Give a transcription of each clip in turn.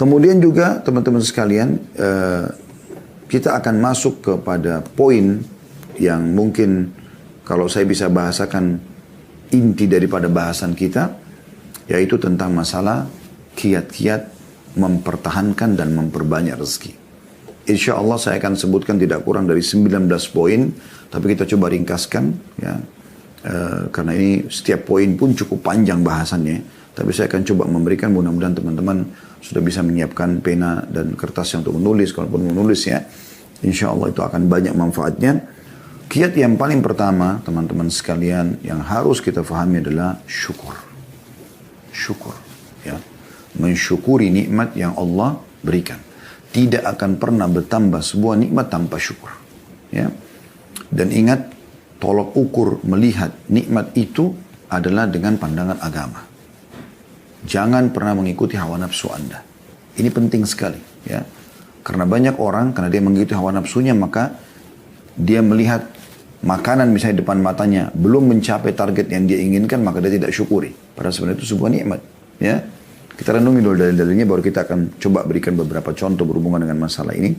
Kemudian juga teman-teman sekalian, kita akan masuk kepada poin yang mungkin kalau saya bisa bahasakan inti daripada bahasan kita, yaitu tentang masalah kiat-kiat mempertahankan dan memperbanyak rezeki. Insya Allah saya akan sebutkan tidak kurang dari 19 poin, tapi kita coba ringkaskan ya. Karena ini setiap poin pun cukup panjang bahasannya, tapi saya akan coba memberikan, mudah-mudahan teman-teman sudah bisa menyiapkan pena dan kertas yang untuk menulis, kalaupun menulis ya, insya Allah itu akan banyak manfaatnya. Kiat yang paling pertama teman-teman sekalian yang harus kita fahami adalah syukur. Syukur ya. Mensyukuri nikmat yang Allah berikan. Tidak akan pernah bertambah sebuah nikmat tanpa syukur. Ya. Dan ingat, tolok ukur melihat nikmat itu adalah dengan pandangan agama. Jangan pernah mengikuti hawa nafsu Anda. Ini penting sekali. Ya. Karena banyak orang, karena dia mengikuti hawa nafsunya, maka dia melihat makanan misalnya depan matanya belum mencapai target yang dia inginkan, maka dia tidak syukuri. Padahal sebenarnya itu sebuah nikmat. Ya. Kita renungi dulu dalil-dalilnya, baru kita akan coba berikan beberapa contoh berhubungan dengan masalah ini.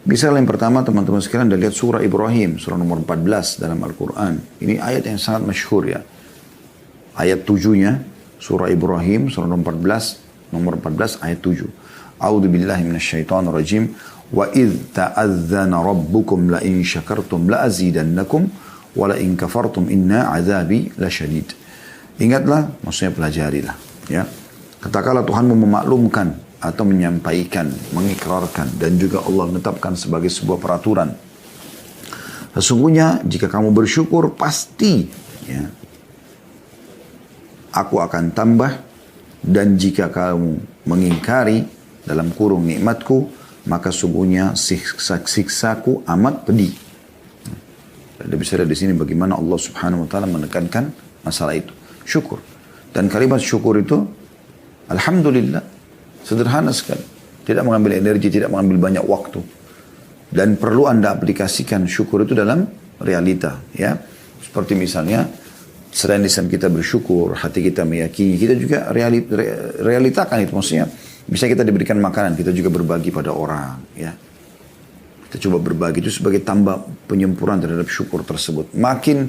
Misalnya yang pertama teman-teman sekalian, Anda lihat surah Ibrahim, surah nomor 14 dalam Al-Quran. Ini ayat yang sangat masyhur ya. Ayat 7-nya, surah Ibrahim, surah nomor 14 ayat 7. A'udzu billahi minasyaitonir rajim. Wa idh ta'adzana rabbukum la in syakartum la azidannakum wa la in kafartum inna azabi lasyadid. Ingatlah, maksudnya pelajarilah ya. Katakanlah Tuhanmu memaklumkan atau menyampaikan, mengikrarkan, dan juga Allah menetapkan sebagai sebuah peraturan. Sesungguhnya jika kamu bersyukur pasti ya, aku akan tambah, dan jika kamu mengingkari dalam kurung nikmatku, maka sungguhnya siksaku amat pedih. Anda bisa lihat di sini bagaimana Allah Subhanahu wa taala menekankan masalah itu, syukur. Dan kalimat syukur itu alhamdulillah, sederhana sekali. Tidak mengambil energi, tidak mengambil banyak waktu. Dan perlu Anda aplikasikan syukur itu dalam realita. Ya. Seperti misalnya, selain lisan kita bersyukur, hati kita meyakini, kita juga realitakan itu. Maksudnya, bisa kita diberikan makanan, kita juga berbagi pada orang. Ya. Kita coba berbagi, itu sebagai tambah penyempurnaan terhadap syukur tersebut. Makin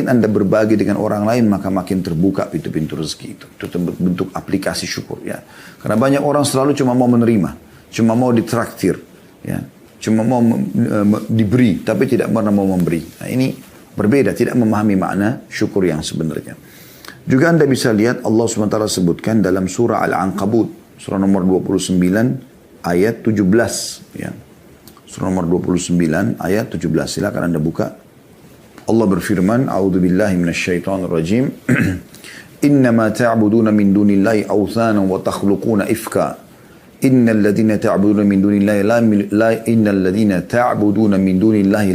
Anda berbagi dengan orang lain, maka makin terbuka pintu-pintu rezeki itu. Itu bentuk aplikasi syukur. Ya. Karena banyak orang selalu cuma mau menerima, cuma mau ditraktir, ya. Cuma mau diberi, tapi tidak pernah mau memberi. Nah ini berbeda, tidak memahami makna syukur yang sebenarnya. Juga Anda bisa lihat Allah SWT sebutkan dalam surah Al-Ankabut, surah nomor 29 ayat 17. Ya. Surah nomor 29 ayat 17. Silakan Anda buka. Allah berfirman, A'udzubillahi minasyaitonir rajim. Innama ta'buduna min dunillahi awthana wa takhluquna ifka. Innal ladzina ta'buduna min dunillahi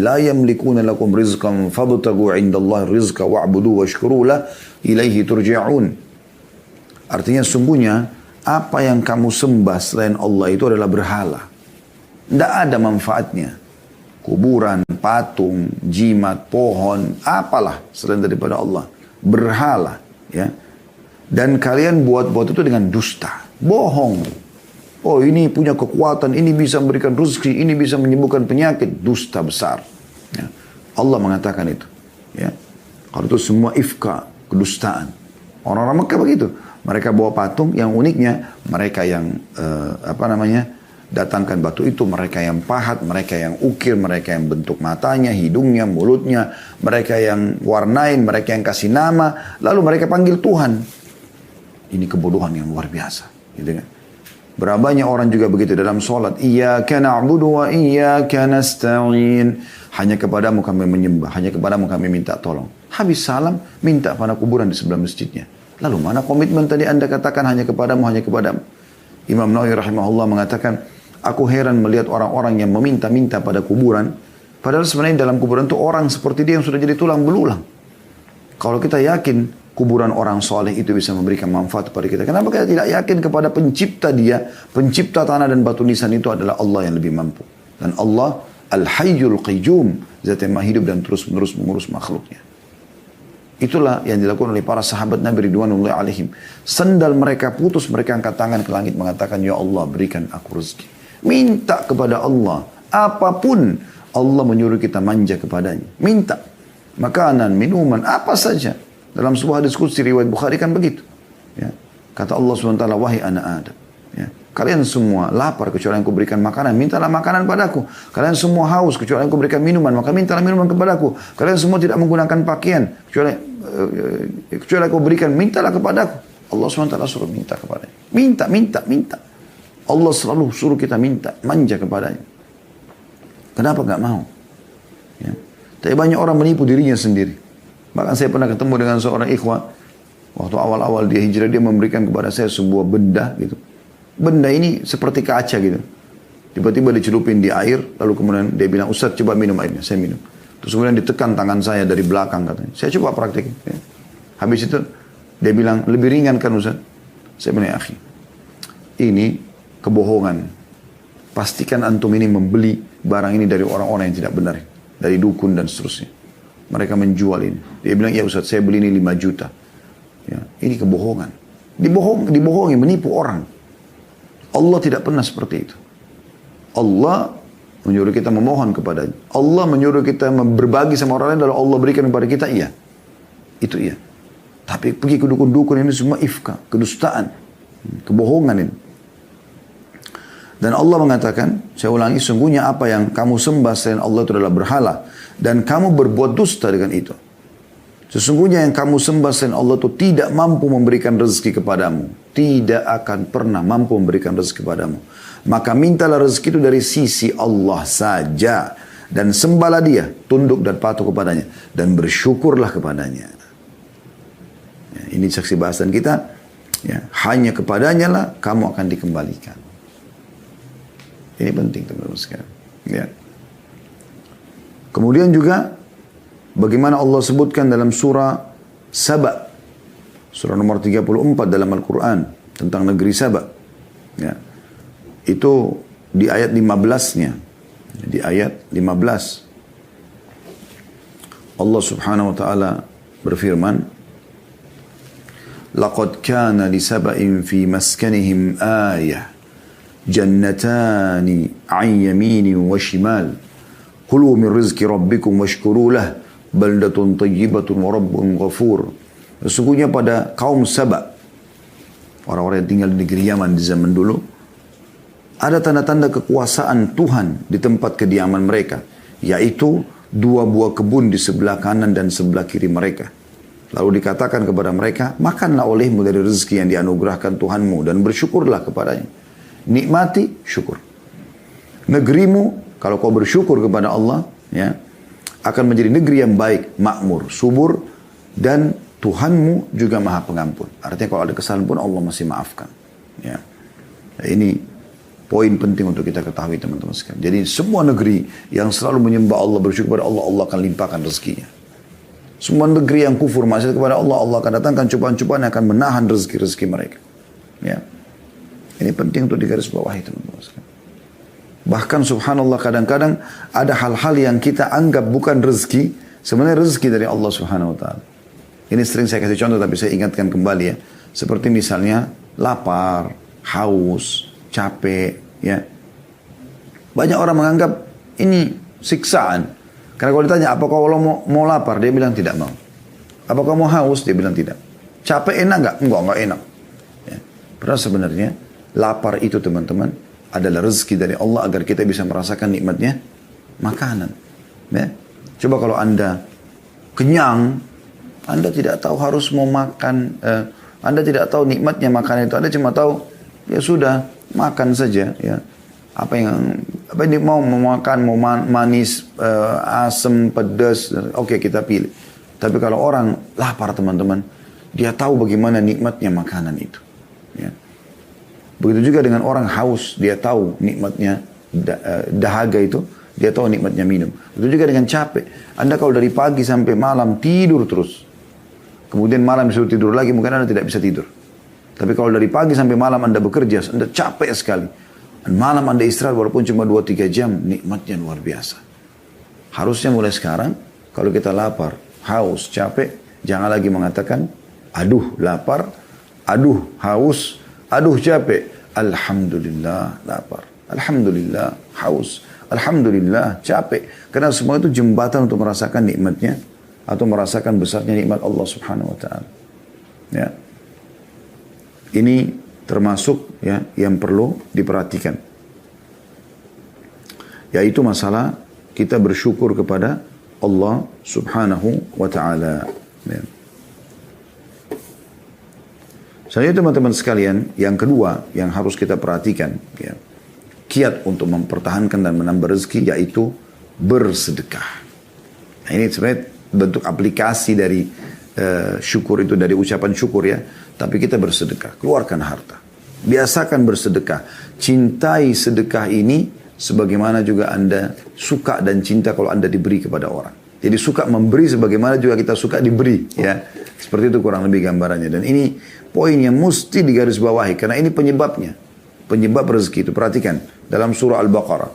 la yamlikuna lakum rizqan fabtaghu 'indallahi rizqa wa'budu washkuru lahu ilaihi turja'un. Artinya sungguhnya apa yang kamu sembah selain Allah itu adalah berhala. Tidak ada manfaatnya. Kuburan, patung, jimat, pohon, apalah selain daripada Allah. Berhala. Ya. Dan kalian buat-buat itu dengan dusta. Bohong. Oh ini punya kekuatan, ini bisa memberikan rezeki, ini bisa menyembuhkan penyakit. Dusta besar. Ya. Allah mengatakan itu. Ya. Kalau itu semua ifka, kedustaan. Orang-orang Mekah begitu. Mereka bawa patung, yang uniknya mereka yang datangkan batu itu, mereka yang pahat, mereka yang ukir, mereka yang bentuk matanya, hidungnya, mulutnya, mereka yang warnain, mereka yang kasih nama, lalu mereka panggil Tuhan. Ini kebodohan yang luar biasa, gitu kan? Berapa banyak orang juga begitu dalam sholat. Iyyaka na'budu wa iyyaka nasta'in. Hanya kepadamu kami menyembah, hanya kepadamu kami minta tolong. Habis salam, minta pada kuburan di sebelah masjidnya. Lalu mana komitmen tadi Anda katakan hanya kepadamu, hanya kepadamu. Imam Nawawi rahimahullah mengatakan, aku heran melihat orang-orang yang meminta-minta pada kuburan, padahal sebenarnya dalam kuburan itu orang seperti dia yang sudah jadi tulang belulang. Kalau kita yakin kuburan orang soleh itu bisa memberikan manfaat kepada kita, kenapa kita tidak yakin kepada pencipta dia, pencipta tanah dan batu nisan itu adalah Allah yang lebih mampu. Dan Allah Al-Hayyul Qayyum, zat yang maha hidup dan terus-menerus mengurus makhluknya. Itulah yang dilakukan oleh para sahabat Nabi Ridwanullahi alaihim. Sendal mereka putus, mereka angkat tangan ke langit mengatakan, ya Allah berikan aku rezeki. Minta kepada Allah. Apapun Allah menyuruh kita manja kepadanya. Minta. Makanan, minuman, apa saja. Dalam sebuah diskusi riwayat Bukhari kan begitu. Ya. Kata Allah SWT, wahai anak Adam. Ya. Kalian semua lapar kecuali yang kuberikan makanan, mintalah makanan padaku. Kalian semua haus kecuali yang kuberikan minuman, maka mintalah minuman kepadaku. Kalian semua tidak menggunakan pakaian kecuali aku berikan, mintalah kepadaku. Allah SWT suruh minta kepadanya. Minta. Allah selalu suruh kita minta, manja kepadanya. Kenapa gak mau? Ya. Tapi banyak orang menipu dirinya sendiri. Bahkan saya pernah ketemu dengan seorang ikhwah. Waktu awal-awal dia hijrah, dia memberikan kepada saya sebuah benda gitu. Benda ini seperti kaca gitu. Tiba-tiba dicelupin di air, lalu kemudian dia bilang, Ustaz coba minum airnya, saya minum. Terus kemudian ditekan tangan saya dari belakang katanya. Saya coba praktik. Ya. Habis itu dia bilang, lebih ringan kan Ustaz? Saya bilang, akhi, ini kebohongan. Pastikan antum ini membeli barang ini dari orang-orang yang tidak benar. Dari dukun dan seterusnya. Mereka menjual ini. Dia bilang, ya Ustaz saya beli ini 5 juta. Ya, ini kebohongan. Dibohongi, menipu orang. Allah tidak pernah seperti itu. Allah menyuruh kita memohon kepadanya. Allah menyuruh kita berbagi sama orang lain, lalu Allah berikan kepada kita, iya. Itu iya. Tapi pergi ke dukun-dukun ini semua ifka, kedustaan, kebohongan ini. Dan Allah mengatakan, saya ulangi, sungguhnya apa yang kamu sembah selain Allah itu adalah berhala. Dan kamu berbuat dusta dengan itu. Sesungguhnya yang kamu sembah selain Allah itu tidak mampu memberikan rezeki kepadamu. Tidak akan pernah mampu memberikan rezeki kepadamu. Maka mintalah rezeki itu dari sisi Allah saja. Dan sembahlah dia, tunduk dan patuh kepadanya. Dan bersyukurlah kepadanya. Ya, ini saksi bahasan kita. Ya, hanya kepadanya lah kamu akan dikembalikan. Ini penting teman-teman sekalian. Ya. Kemudian juga bagaimana Allah sebutkan dalam surah Saba, surah nomor 34 dalam Al-Quran tentang negeri Saba. Ya. Itu di ayat 15-nya. Di ayat 15 Allah Subhanahu wa taala berfirman, "Laqad kana li saba'in fi maskanihim ayah jannatani 'an yaminin wa shimal." Kulu min rizki rabbikum washkuru lah baldatun tayyibatun wa rabbun ghafur. Sesungguhnya pada kaum Saba, orang-orang yang tinggal di negeri Yaman di zaman dulu, ada tanda-tanda kekuasaan Tuhan di tempat kediaman mereka, yaitu 2 buah kebun di sebelah kanan dan sebelah kiri mereka. Lalu dikatakan kepada mereka, makanlah olehmu dari rezeki yang dianugerahkan Tuhanmu dan bersyukurlah kepadanya. Nikmati, syukur. Negerimu, kalau kau bersyukur kepada Allah, ya, akan menjadi negeri yang baik, makmur, subur, dan Tuhanmu juga maha pengampun. Artinya kalau ada kesalahan pun Allah masih maafkan. Ya. Ini poin penting untuk kita ketahui teman-teman sekalian. Jadi semua negeri yang selalu menyembah Allah, bersyukur kepada Allah, Allah akan limpahkan rezekinya. Semua negeri yang kufur maksiat kepada Allah, Allah akan datangkan cobaan-cobaan yang akan menahan rezeki-rezeki mereka. Ya. Ini penting untuk digarisbawahi teman-teman sekalian. Bahkan subhanallah kadang-kadang ada hal-hal yang kita anggap bukan rezeki, sebenarnya rezeki dari Allah Subhanahu wa taala. Ini sering saya kasih contoh tapi saya ingatkan kembali ya. Seperti misalnya lapar, haus, capek, ya. Banyak orang menganggap ini siksaan. Karena kalau ditanya apakah Allah mau lapar, dia bilang tidak mau. Apakah mau haus, dia bilang tidak. Capek enak enggak? Enggak enak. Ya. Padahal sebenarnya lapar itu teman-teman adalah rezeki dari Allah agar kita bisa merasakan nikmatnya makanan. Ya. Coba kalau Anda kenyang, Anda tidak tahu harus mau makan, Anda tidak tahu nikmatnya makanan itu. Anda cuma tahu, ya sudah, makan saja. Ya. Apa ini mau makan, mau manis, asam, pedas, oke kita pilih. Tapi kalau orang lapar teman-teman, dia tahu bagaimana nikmatnya makanan itu. Ya. Begitu juga dengan orang haus, dia tahu nikmatnya dahaga itu, dia tahu nikmatnya minum. Begitu juga dengan capek. Anda kalau dari pagi sampai malam tidur terus, kemudian malam disuruh tidur lagi, mungkin Anda tidak bisa tidur. Tapi kalau dari pagi sampai malam Anda bekerja, Anda capek sekali. Dan malam Anda istirahat walaupun cuma 2-3 jam, nikmatnya luar biasa. Harusnya mulai sekarang, kalau kita lapar, haus, capek, Jangan lagi mengatakan, aduh lapar, aduh haus, aduh capek. Alhamdulillah lapar, alhamdulillah haus, alhamdulillah capek. Karena semua itu jembatan untuk merasakan nikmatnya atau merasakan besarnya nikmat Allah Subhanahu wa taala. Ya. Ini termasuk ya yang perlu diperhatikan. Yaitu masalah kita bersyukur kepada Allah Subhanahu wa taala. Ya. Selanjutnya teman-teman sekalian, yang kedua yang harus kita perhatikan, ya, kiat untuk mempertahankan dan menambah rezeki yaitu bersedekah. Nah, ini sebenarnya bentuk aplikasi dari syukur itu, dari ucapan syukur ya. Tapi kita bersedekah, keluarkan harta. Biasakan bersedekah. Cintai sedekah ini sebagaimana juga Anda suka dan cinta kalau Anda diberi kepada orang. Jadi suka memberi sebagaimana juga kita suka diberi, ya. Seperti itu kurang lebih gambarannya. Dan ini poin yang mesti digarisbawahi karena ini penyebabnya. Penyebab rezeki itu. Perhatikan dalam surah Al-Baqarah,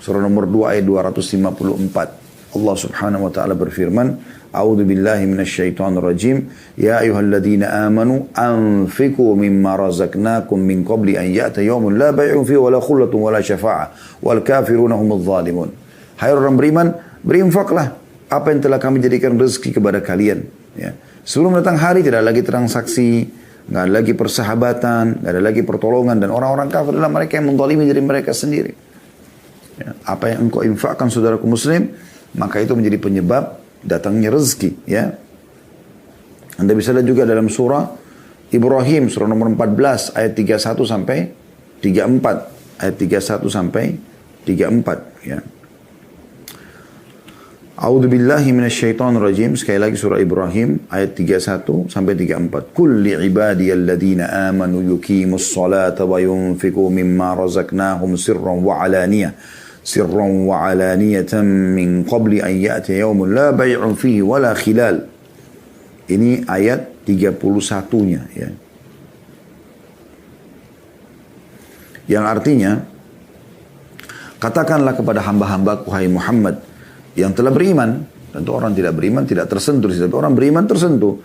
surah nomor 2 ayat 254. Allah Subhanahu wa taala berfirman, A'udzu billahi minasyaitonir rajim. Ya ayyuhalladzina amanu anfiqu mimma razaqnakum min qabli an ya'ta yawmun la bay'un fihi wa la khullatun wa la syafa'ah wal kafiruna humudz zalimun. Hai orang beriman, berinfaklah apa yang telah kami jadikan rezeki kepada kalian. Ya. Sebelum datang hari tidak lagi transaksi, nggak ada lagi persahabatan, nggak ada lagi pertolongan, dan orang-orang kafir adalah mereka yang menzalimi diri mereka sendiri. Ya. Apa yang engkau infakkan saudaraku muslim, maka itu menjadi penyebab datangnya rezeki. Ya. Anda bisa lihat juga dalam surah Ibrahim, surah nomor 14 ayat 31 sampai 34, ayat 31 sampai 34. Ya. A'udzu billahi minasyaitonir rajim. Sekali lagi surah Ibrahim ayat 31 sampai 34. Qul li ibadiyalladzina amanu yuqimus salata wa yunfiqu mimma razaqnahum sirran wa alaniyatan min qabli an ya'tiya yawmun la bay'un fihi wa la khilal. Ini ayat 31-nya ya. Yang artinya, katakanlah kepada hamba-hambaku hai Muhammad yang telah beriman. Tentu orang tidak beriman tidak tersentuh, tapi orang beriman tersentuh.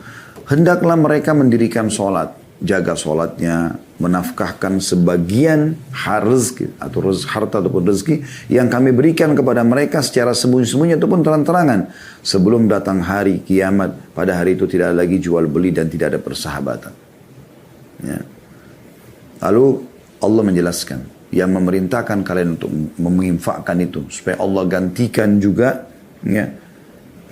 Hendaklah mereka mendirikan sholat, jaga sholatnya, menafkahkan sebagian rezeki atau harta ataupun rezeki yang kami berikan kepada mereka secara sembunyi-sembunyi ataupun terang-terangan sebelum datang hari kiamat. Pada hari itu tidak ada lagi jual beli dan tidak ada persahabatan. Ya. Lalu Allah menjelaskan yang memerintahkan kalian untuk menginfakkan itu supaya Allah gantikan juga, ya,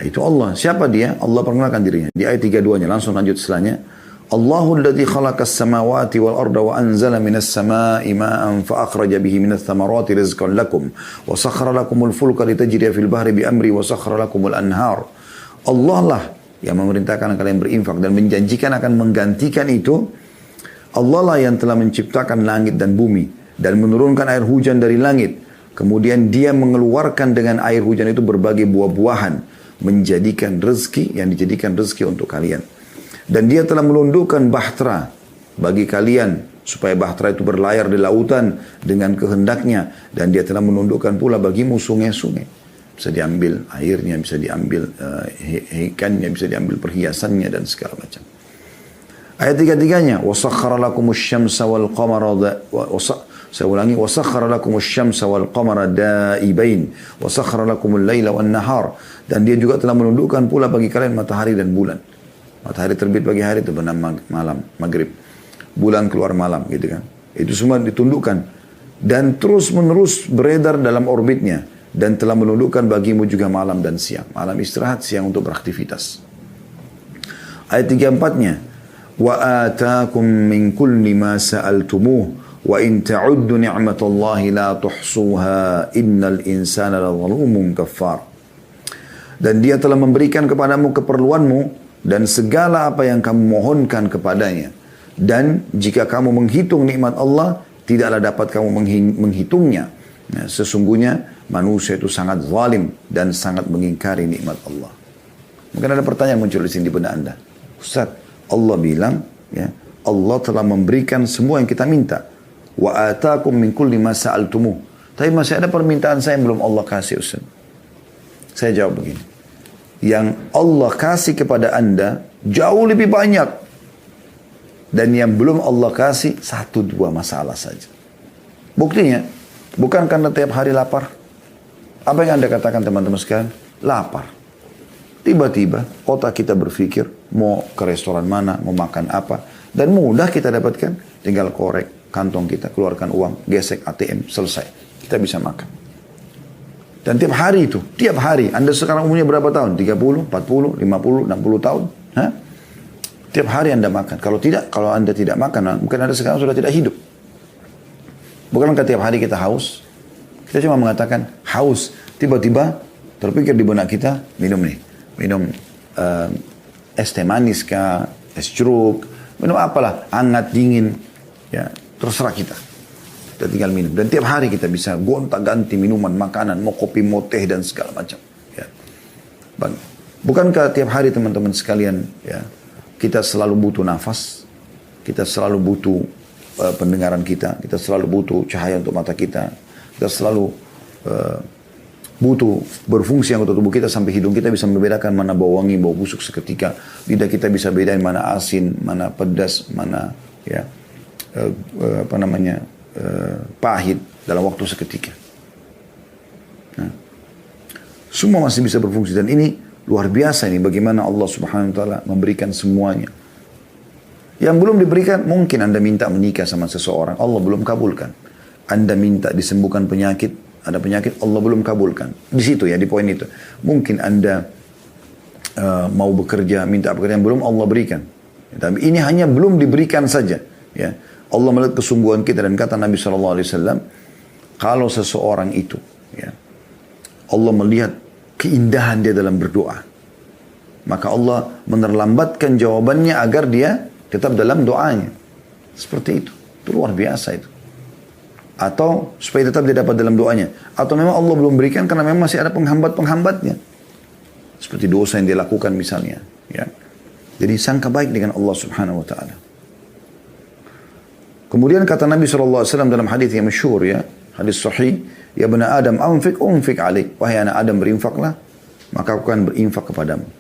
itu Allah. Siapa dia? Allah perkenalkan dirinya di ayat 32-nya. Langsung lanjut setelahnya. Allahu alladzi khalaqas samawati wal arda wa anzala minas samaa'i ma'an fa akhraja bihi minats thamarati rizqan lakum wa sakhkhara lakumul fulka litajriya fil bahri bi amri wa sakhkhara lakumul anhar. Allah lah yang memerintahkan kalian berinfak dan menjanjikan akan menggantikan itu. Allah lah yang telah menciptakan langit dan bumi dan menurunkan air hujan dari langit. Kemudian dia mengeluarkan dengan air hujan itu berbagai buah-buahan. Menjadikan rezeki yang dijadikan rezeki untuk kalian. Dan dia telah menundukkan bahtera bagi kalian. Supaya bahtera itu berlayar di lautan dengan kehendaknya. Dan dia telah menundukkan pula bagimu sungai-sungai. Bisa diambil airnya, bisa diambil ikannya, bisa diambil perhiasannya dan segala macam. Ayat 33-nya. وَسَخَّرَ لَكُمُ الشَّمْسَ وَالْقَمَرَ Saya ulangi, وَسَخَّرَ لَكُمُ الشَّمْسَ وَالْقَمَرَ دَائِبَيْنِ وَسَخَّرَ لَكُمُ اللَّيْلَ وَالنَّهَارِ. Dan dia juga telah menundukkan pula bagi kalian matahari dan bulan. Matahari terbit pagi hari itu bernama malam, maghrib. Bulan keluar malam gitu kan. Itu semua ditundukkan. Dan terus menerus beredar dalam orbitnya. Dan telah menundukkan bagimu juga malam dan siang. Malam istirahat, siang untuk beraktivitas. Ayat 34-nya. وَآتَاكُمْ مِنْ كُلِّ مَا سَأَلْتُمُوهُ وَإِنْ تَعُدُّ نِعْمَةَ اللَّهِ لَا تُحْصُوهَا إِنَّ الْإِنسَانَ لَظَلُومٌ كَفَّارٌ. Dan dia telah memberikan kepadamu keperluanmu dan segala apa yang kamu mohonkan kepadanya. Dan jika kamu menghitung nikmat Allah, tidaklah dapat kamu menghitungnya. Nah, sesungguhnya manusia itu sangat zalim dan sangat mengingkari nikmat Allah. Mungkin ada pertanyaan muncul di sini di benak Anda. Ustaz, Allah bilang, ya, Allah telah memberikan semua yang kita minta. Wa atakum min kulli ma sa'altumuh. Tapi masih ada permintaan saya yang belum Allah kasih, Ustaz. Saya jawab begini. Yang Allah kasih kepada Anda jauh lebih banyak. Dan yang belum Allah kasih 1-2 masalah saja. Buktinya, bukan karena tiap hari lapar. Apa yang Anda katakan teman-teman sekalian? Lapar. Tiba-tiba otak kita berpikir mau ke restoran mana, mau makan apa. Dan mudah kita dapatkan. Tinggal korek kantong kita, keluarkan uang, gesek ATM, selesai. Kita bisa makan. Dan tiap hari itu, tiap hari. Anda sekarang umurnya berapa tahun? 30, 40, 50, 60 tahun? Hah? Tiap hari Anda makan. Kalau tidak, kalau Anda tidak makan, mungkin Anda sekarang sudah tidak hidup. Bukankah tiap hari kita haus? Kita cuma mengatakan haus. Tiba-tiba terpikir di benak kita, minum nih. Minum es teh manis kah, es jeruk, minum apalah, hangat, dingin. Ya, terserah kita. Kita tinggal minum. Dan tiap hari kita bisa gonta-ganti minuman, makanan, mau kopi, mau teh, dan segala macam. Ya. Bukankah tiap hari teman-teman sekalian, ya, kita selalu butuh nafas, kita selalu butuh pendengaran kita selalu butuh cahaya untuk mata kita selalu butuh berfungsi anggota tubuh kita sampai hidung kita bisa membedakan mana bau wangi, bau busuk seketika. Lidah kita bisa bedain mana asin, mana pedas, mana ya pahit dalam waktu seketika. Nah, semua masih bisa berfungsi dan ini luar biasa ini bagaimana Allah Subhanahu wa taala memberikan semuanya. Yang belum diberikan, mungkin Anda minta menikah sama seseorang, Allah belum kabulkan. Anda minta disembuhkan penyakit, ada penyakit, Allah belum kabulkan. Di situ ya, di poin itu. Mungkin Anda mau bekerja, minta pekerjaan, belum Allah berikan. Tapi ini hanya belum diberikan saja. Ya. Allah melihat kesungguhan kita dan kata Nabi SAW, kalau seseorang itu, ya, Allah melihat keindahan dia dalam berdoa, maka Allah menerlambatkan jawabannya agar dia tetap dalam doanya. Seperti itu. Itu luar biasa itu. Atau supaya tetap dia dapat dalam doanya. Atau memang Allah belum berikan karena memang masih ada penghambat-penghambatnya. Seperti dosa yang dia lakukan misalnya. Ya. Jadi sangka baik dengan Allah Subhanahu wa ta'ala. Kemudian kata Nabi SAW dalam hadis yang masyhur ya. Hadis sahih. Ya bena Adam unfik alik. Wahai anak Adam berinfaklah. Maka aku akan berinfak kepadamu.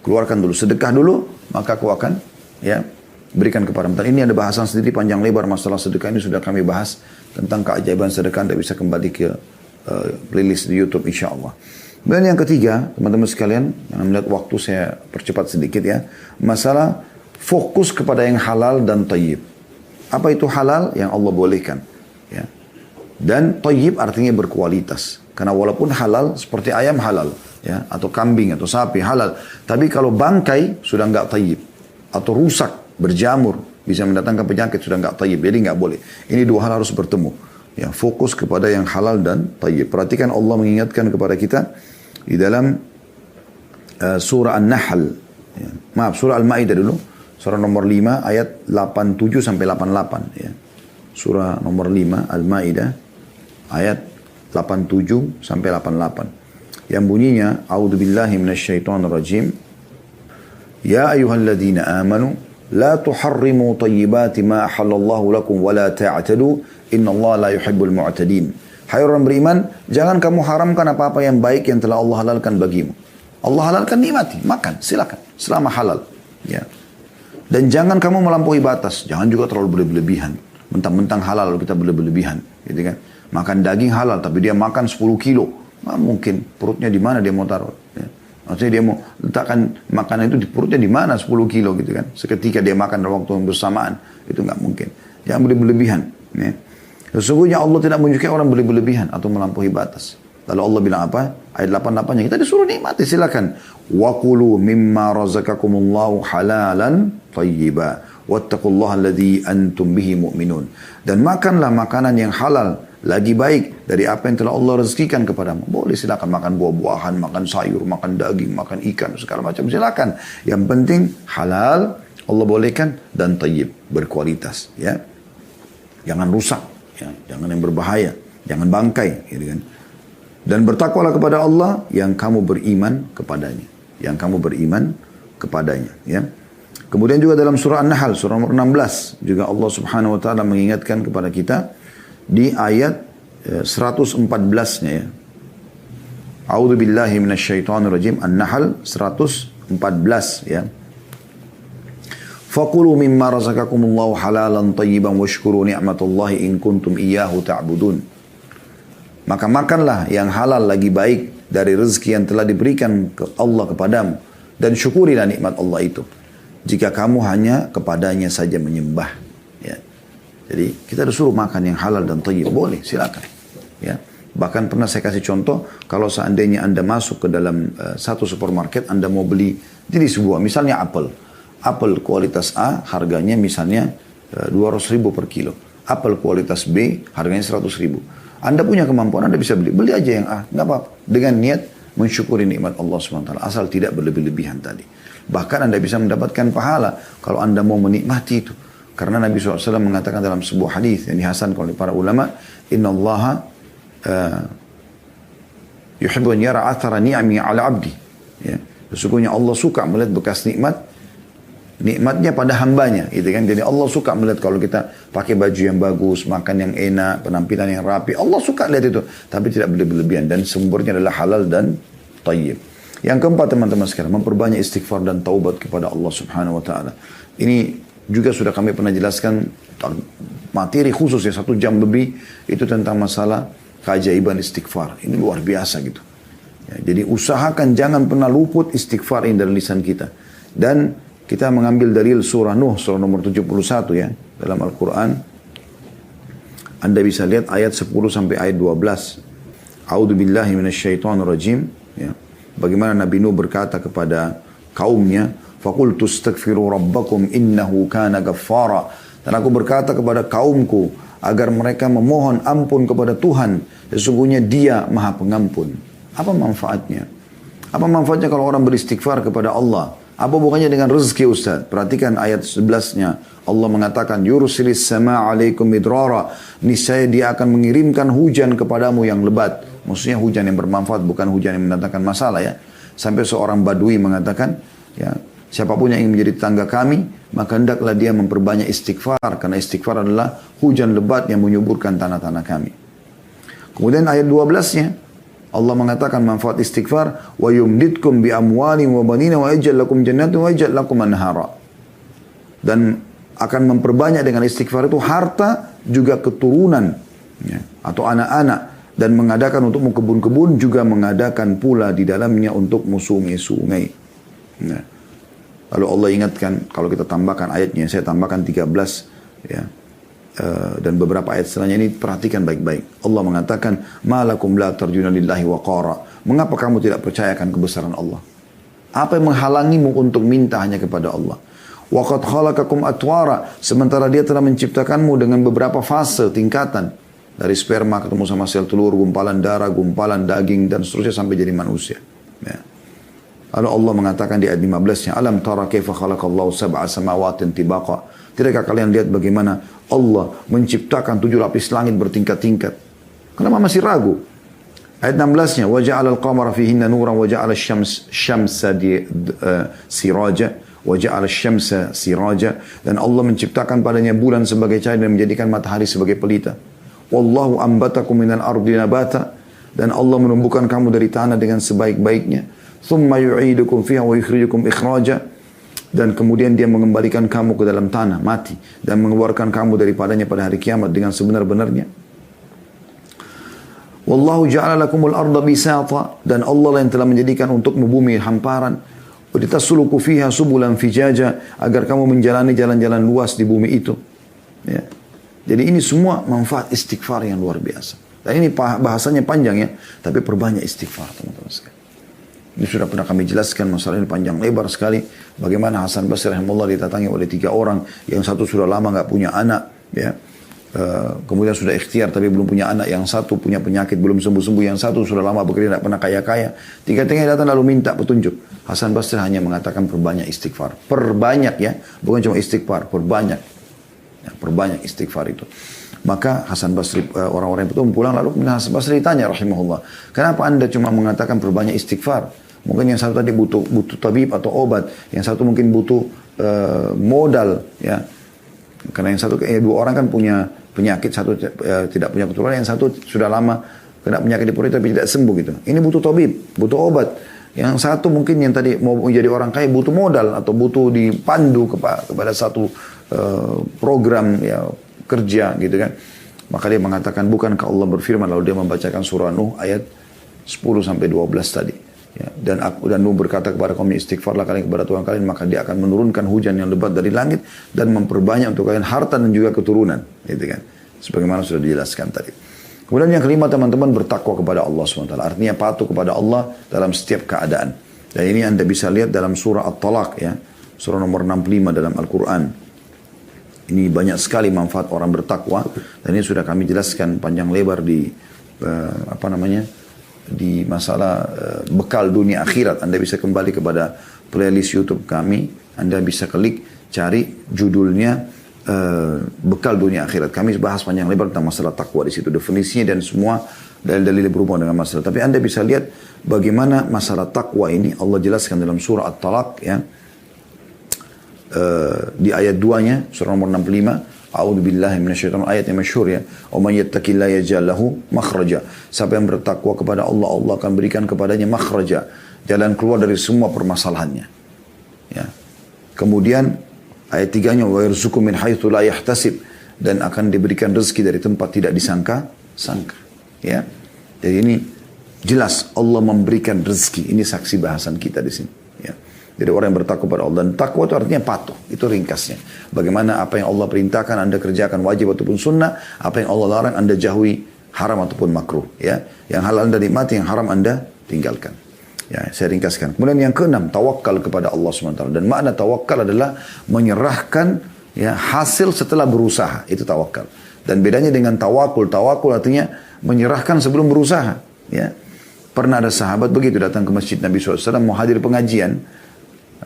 Keluarkan dulu. Sedekah dulu. Maka aku akan ya berikan kepada mereka. Ini ada bahasan sendiri panjang lebar masalah sedekah ini sudah kami bahas tentang keajaiban sedekah. Anda bisa kembali ke playlist di YouTube insyaAllah. Dan yang ketiga, teman-teman sekalian, yang melihat waktu saya percepat sedikit ya, masalah fokus kepada yang halal dan tayyib. Apa itu halal? Yang Allah bolehkan. Ya. Dan tayyib artinya berkualitas. Karena walaupun halal seperti ayam halal, ya, atau kambing atau sapi halal, tapi kalau bangkai sudah enggak tayyib. Atau rusak, berjamur, bisa mendatangkan penyakit, sudah enggak tayyib. Jadi enggak boleh. Ini dua hal harus bertemu. Ya, fokus kepada yang halal dan tayyib. Perhatikan Allah mengingatkan kepada kita di dalam surah An-Nahl. Ya. Maaf, surah Al-Ma'idah dulu. Surah nomor 5 ayat 87 sampai 88. Ya. Surah nomor 5 Al-Ma'idah ayat 87 sampai 88. Yang bunyinya, A'udzubillahi minasyaitonirrajim. Ya ayyuhalladzina amanu la tuharrimu tayyibati ma ahallallahu lakum wa la ta'tadu innallaha la yuhibbul mu'tadin. Hai orang beriman, jangan kamu haramkan apa-apa yang baik yang telah Allah halalkan bagimu. Allah halalkan, nikmati, makan, silakan selama halal. Ya. Dan jangan kamu melampaui batas, jangan juga terlalu berlebihan. Mentang-mentang halal lalu kita berlebihan, gitu kan? Makan daging halal tapi dia makan 10 kilo. Nah, mungkin perutnya di mana dia mau taruh? Ya. Maksudnya dia mau letakkan makanan itu di perutnya di mana 10 kilo gitu kan. Seketika dia makan dalam waktu yang bersamaan. Itu nggak mungkin. Jangan berlebihan. Ya. Sesungguhnya Allah tidak menyukai orang berlebihan atau melampaui batas. Lalu Allah bilang apa? Ayat 88-nya kita disuruh nikmati, silakan. Wa kulu mimma razaqakumullahu halalan thayyiba. Wattaqullaha alladzi antum bihi mu'minun. Dan makanlah makanan yang halal lagi baik dari apa yang telah Allah rezekikan kepadamu. Boleh silakan makan buah-buahan, makan sayur, makan daging, makan ikan, segala macam silakan. Yang penting halal Allah bolehkan dan tayyib, berkualitas, ya. Jangan rusak, ya. Jangan yang berbahaya, jangan bangkai, gitu kan. Dan bertakwalah kepada Allah yang kamu beriman kepadanya, yang kamu beriman kepadanya, ya. Kemudian juga dalam surah An-Nahl surah nomor 16 juga Allah Subhanahu wa taala mengingatkan kepada kita di ayat 114-nya ya. A'udzu billahi minasyaitonir rajim. An-Nahl 114 ya. Faqulu mimma razaqakumullahu halalan tayyiban washkuru ni'matallahi in kuntum iyyahu ta'budun. Maka makanlah yang halal lagi baik dari rezeki yang telah diberikan ke Allah kepadamu. Dan syukurilah nikmat Allah itu. Jika kamu hanya kepadanya saja menyembah. Ya. Jadi kita disuruh makan yang halal dan tayyib. Boleh, silakan. Ya. Bahkan pernah saya kasih contoh, kalau seandainya Anda masuk ke dalam satu supermarket, Anda mau beli jadi sebuah, misalnya apel. Apel kualitas A harganya misalnya 200.000 per kilo. Apel kualitas B harganya 100.000. Anda punya kemampuan, Anda bisa beli. Beli aja yang A, nggak apa-apa. Dengan niat mensyukuri nikmat Allah SWT. Asal tidak berlebih-lebihan tadi. Bahkan Anda bisa mendapatkan pahala kalau Anda mau menikmati itu. Karena Nabi SAW mengatakan dalam sebuah hadis yang dihasankan oleh para ulama, Inna Allaha yuhibbu an yara athara ni'ami ala abdi. Ya. Sesungguhnya Allah suka melihat bekas nikmatnya pada hambanya, gitu kan. Jadi Allah suka melihat kalau kita pakai baju yang bagus, makan yang enak, penampilan yang rapi. Allah suka lihat itu, tapi tidak berlebihan, dan sumbernya adalah halal dan tayyib. Yang keempat, teman-teman sekalian, memperbanyak istighfar dan taubat kepada Allah Subhanahu wa taala. Ini juga sudah kami pernah jelaskan materi khusus ya 1 jam lebih itu tentang masalah keajaiban istighfar. Ini luar biasa gitu. Ya, jadi usahakan jangan pernah luput istighfar ini dari lisan kita. Dan kita mengambil dalil surah Nuh, surah nomor 71 ya, dalam Al-Quran. Anda bisa lihat ayat 10 sampai ayat 12. A'udzu billahi minasyaitonir rajim. Ya. Bagaimana Nabi Nuh berkata kepada kaumnya, "Faqultu astaghfiru rabbakum innahu kana ghaffara." Dan aku berkata kepada kaumku agar mereka memohon ampun kepada Tuhan, sesungguhnya Dia Maha Pengampun. Apa manfaatnya? Apa manfaatnya kalau orang beristighfar kepada Allah? Apa bukannya dengan rezeki, Ustaz? Perhatikan ayat 11-nya. Allah mengatakan, yursilis sama alaikum midrara. Niscaya Dia akan mengirimkan hujan kepadamu yang lebat. Maksudnya hujan yang bermanfaat, bukan hujan yang mendatangkan masalah ya. Sampai seorang badui mengatakan, ya, siapapun yang ingin menjadi tetangga kami, maka hendaklah dia memperbanyak istighfar. Karena istighfar adalah hujan lebat yang menyuburkan tanah-tanah kami. Kemudian ayat 12-nya, Allah mengatakan manfaat istighfar, wa yumditkum bi amwalin wa banina wa yaj'al lakum jannatin wa yaj'al lakum anhara. Dan akan memperbanyak dengan istighfar itu harta juga keturunan ya, atau anak-anak, dan mengadakan untukmu kebun-kebun, juga mengadakan pula di dalamnya untukmu sungai-sungai. Ya. Lalu Allah ingatkan, kalau kita tambahkan ayatnya, saya tambahkan 13 ya. Dan beberapa ayat setelahnya ini perhatikan baik-baik. Allah mengatakan, malakum la tarjuna lillahi waqara. Mengapa kamu tidak percayakan kebesaran Allah? Apa yang menghalangimu untuk minta hanya kepada Allah? Waqad khalaqakum atwara. Sementara Dia telah menciptakanmu dengan beberapa fase, tingkatan. Dari sperma ketemu sama sel telur, gumpalan darah, gumpalan daging, dan seterusnya sampai jadi manusia. Ya. Lalu Allah mengatakan di ayat 15-nya, alam tara kaifa khalaqallahu sab'a samawatin tibaqa. Tidakkah kalian lihat bagaimana Allah menciptakan 7 lapis langit bertingkat-tingkat? Kenapa masih ragu? Ayat 16-nya, wa ja'ala al-qamara fihinna nuran wa ja'ala asy-syamsa siraja wa ja'ala asy-syamsa siraja. Dan Allah menciptakan padanya bulan sebagai cahaya dan menjadikan matahari sebagai pelita. Wallahu ambatakum minal ardi nabata. Dan Allah menumbuhkan kamu dari tanah dengan sebaik-baiknya. Thumma yu'idukum fiha wa yukhrijukum ikhraja. Dan kemudian Dia mengembalikan kamu ke dalam tanah, mati, dan mengeluarkan kamu daripadanya pada hari kiamat dengan sebenar-benarnya. Wallahu ja'ala lakumul arda bisata. Dan Allah yang telah menjadikan untukmu bumi hamparan. Wa litasluku fiha subulan fijaja. Agar kamu menjalani jalan-jalan luas di bumi itu. Ya. Jadi ini semua manfaat istighfar yang luar biasa. Dan ini bahasanya panjang ya, tapi perbanyak istighfar, teman-teman sekalian. Ini sudah pernah kami jelaskan, masalah ini panjang lebar sekali. Bagaimana Hasan Basri rahimahullah didatangi oleh 3 orang. Yang satu sudah lama nggak punya anak. Ya. Kemudian sudah ikhtiar tapi belum punya anak. Yang satu punya penyakit belum sembuh-sembuh. Yang satu sudah lama bekerja tidak pernah kaya-kaya. 3-tiganya datang lalu minta petunjuk. Hasan Basri hanya mengatakan perbanyak istighfar. Perbanyak ya. Bukan cuma istighfar, perbanyak. Ya, perbanyak istighfar itu. Maka Hasan Basri, orang-orang itu pulang lalu Hasan Basri ditanya rahimahullah. Kenapa anda cuma mengatakan perbanyak istighfar? Mungkin yang satu tadi butuh tabib atau obat, yang satu mungkin butuh modal, ya. Karena yang satu, 2 orang kan punya penyakit, satu tidak punya keturunan, yang satu sudah lama kena penyakit di perut tapi tidak sembuh gitu. Ini butuh tabib, butuh obat. Yang satu mungkin yang tadi mau jadi orang kaya butuh modal atau butuh dipandu kepada satu program ya kerja gitu kan. Maka dia mengatakan, bukankah Allah berfirman lalu dia membacakan surah Nuh ayat 10 sampai 12 tadi. Ya, dan Nuh berkata kepada kaum, istighfarlah kalian kepada Tuhan kalian, maka dia akan menurunkan hujan yang lebat dari langit dan memperbanyak untuk kalian harta dan juga keturunan, gitu kan. Sebagaimana sudah dijelaskan tadi. Kemudian yang kelima teman-teman, bertakwa kepada Allah SWT. Artinya patuh kepada Allah dalam setiap keadaan. Dan ini Anda bisa lihat dalam surah At-Talaq ya, surah nomor 65 dalam Al-Quran. Ini banyak sekali manfaat orang bertakwa, dan ini sudah kami jelaskan panjang lebar di di masalah bekal dunia akhirat. Anda bisa kembali kepada playlist YouTube kami, Anda bisa klik cari judulnya bekal dunia akhirat. Kami bahas panjang lebar tentang masalah takwa di situ, definisinya dan semua dalil-dalil berhubungan dengan masalah. Tapi Anda bisa lihat bagaimana masalah takwa ini Allah jelaskan dalam surah At-Talaq ya. Di ayat 2-nya surah nomor 65, a'udzubillahi minasyaitonir, ayat yang masyhur ya, wa may yattaqillaha yaj'al lahu makhraja. Siapa yang bertakwa kepada Allah, Allah akan berikan kepadanya makhraja, jalan keluar dari semua permasalahannya. Ya. Kemudian ayat 3-nya, wa yarzuqu min haitsu la yahtasib, dan akan diberikan rezeki dari tempat tidak disangka-sangka. Ya. Jadi ini jelas Allah memberikan rezeki. Ini saksi bahasan kita di sini. Ya. Jadi orang yang bertakwa kepada Allah. Dan takwa itu artinya patuh. Itu ringkasnya. Bagaimana apa yang Allah perintahkan Anda kerjakan wajib ataupun sunnah. Apa yang Allah larang Anda jauhi haram ataupun makruh. Ya. Yang halal Anda nikmati, yang haram Anda tinggalkan. Ya, saya ringkaskan. Kemudian yang keenam, tawakal kepada Allah SWT. Dan makna tawakal adalah menyerahkan ya, hasil setelah berusaha. Itu tawakal. Dan bedanya dengan tawakul. Tawakul artinya menyerahkan sebelum berusaha. Ya. Pernah ada sahabat begitu datang ke masjid Nabi SAW mau hadir pengajian.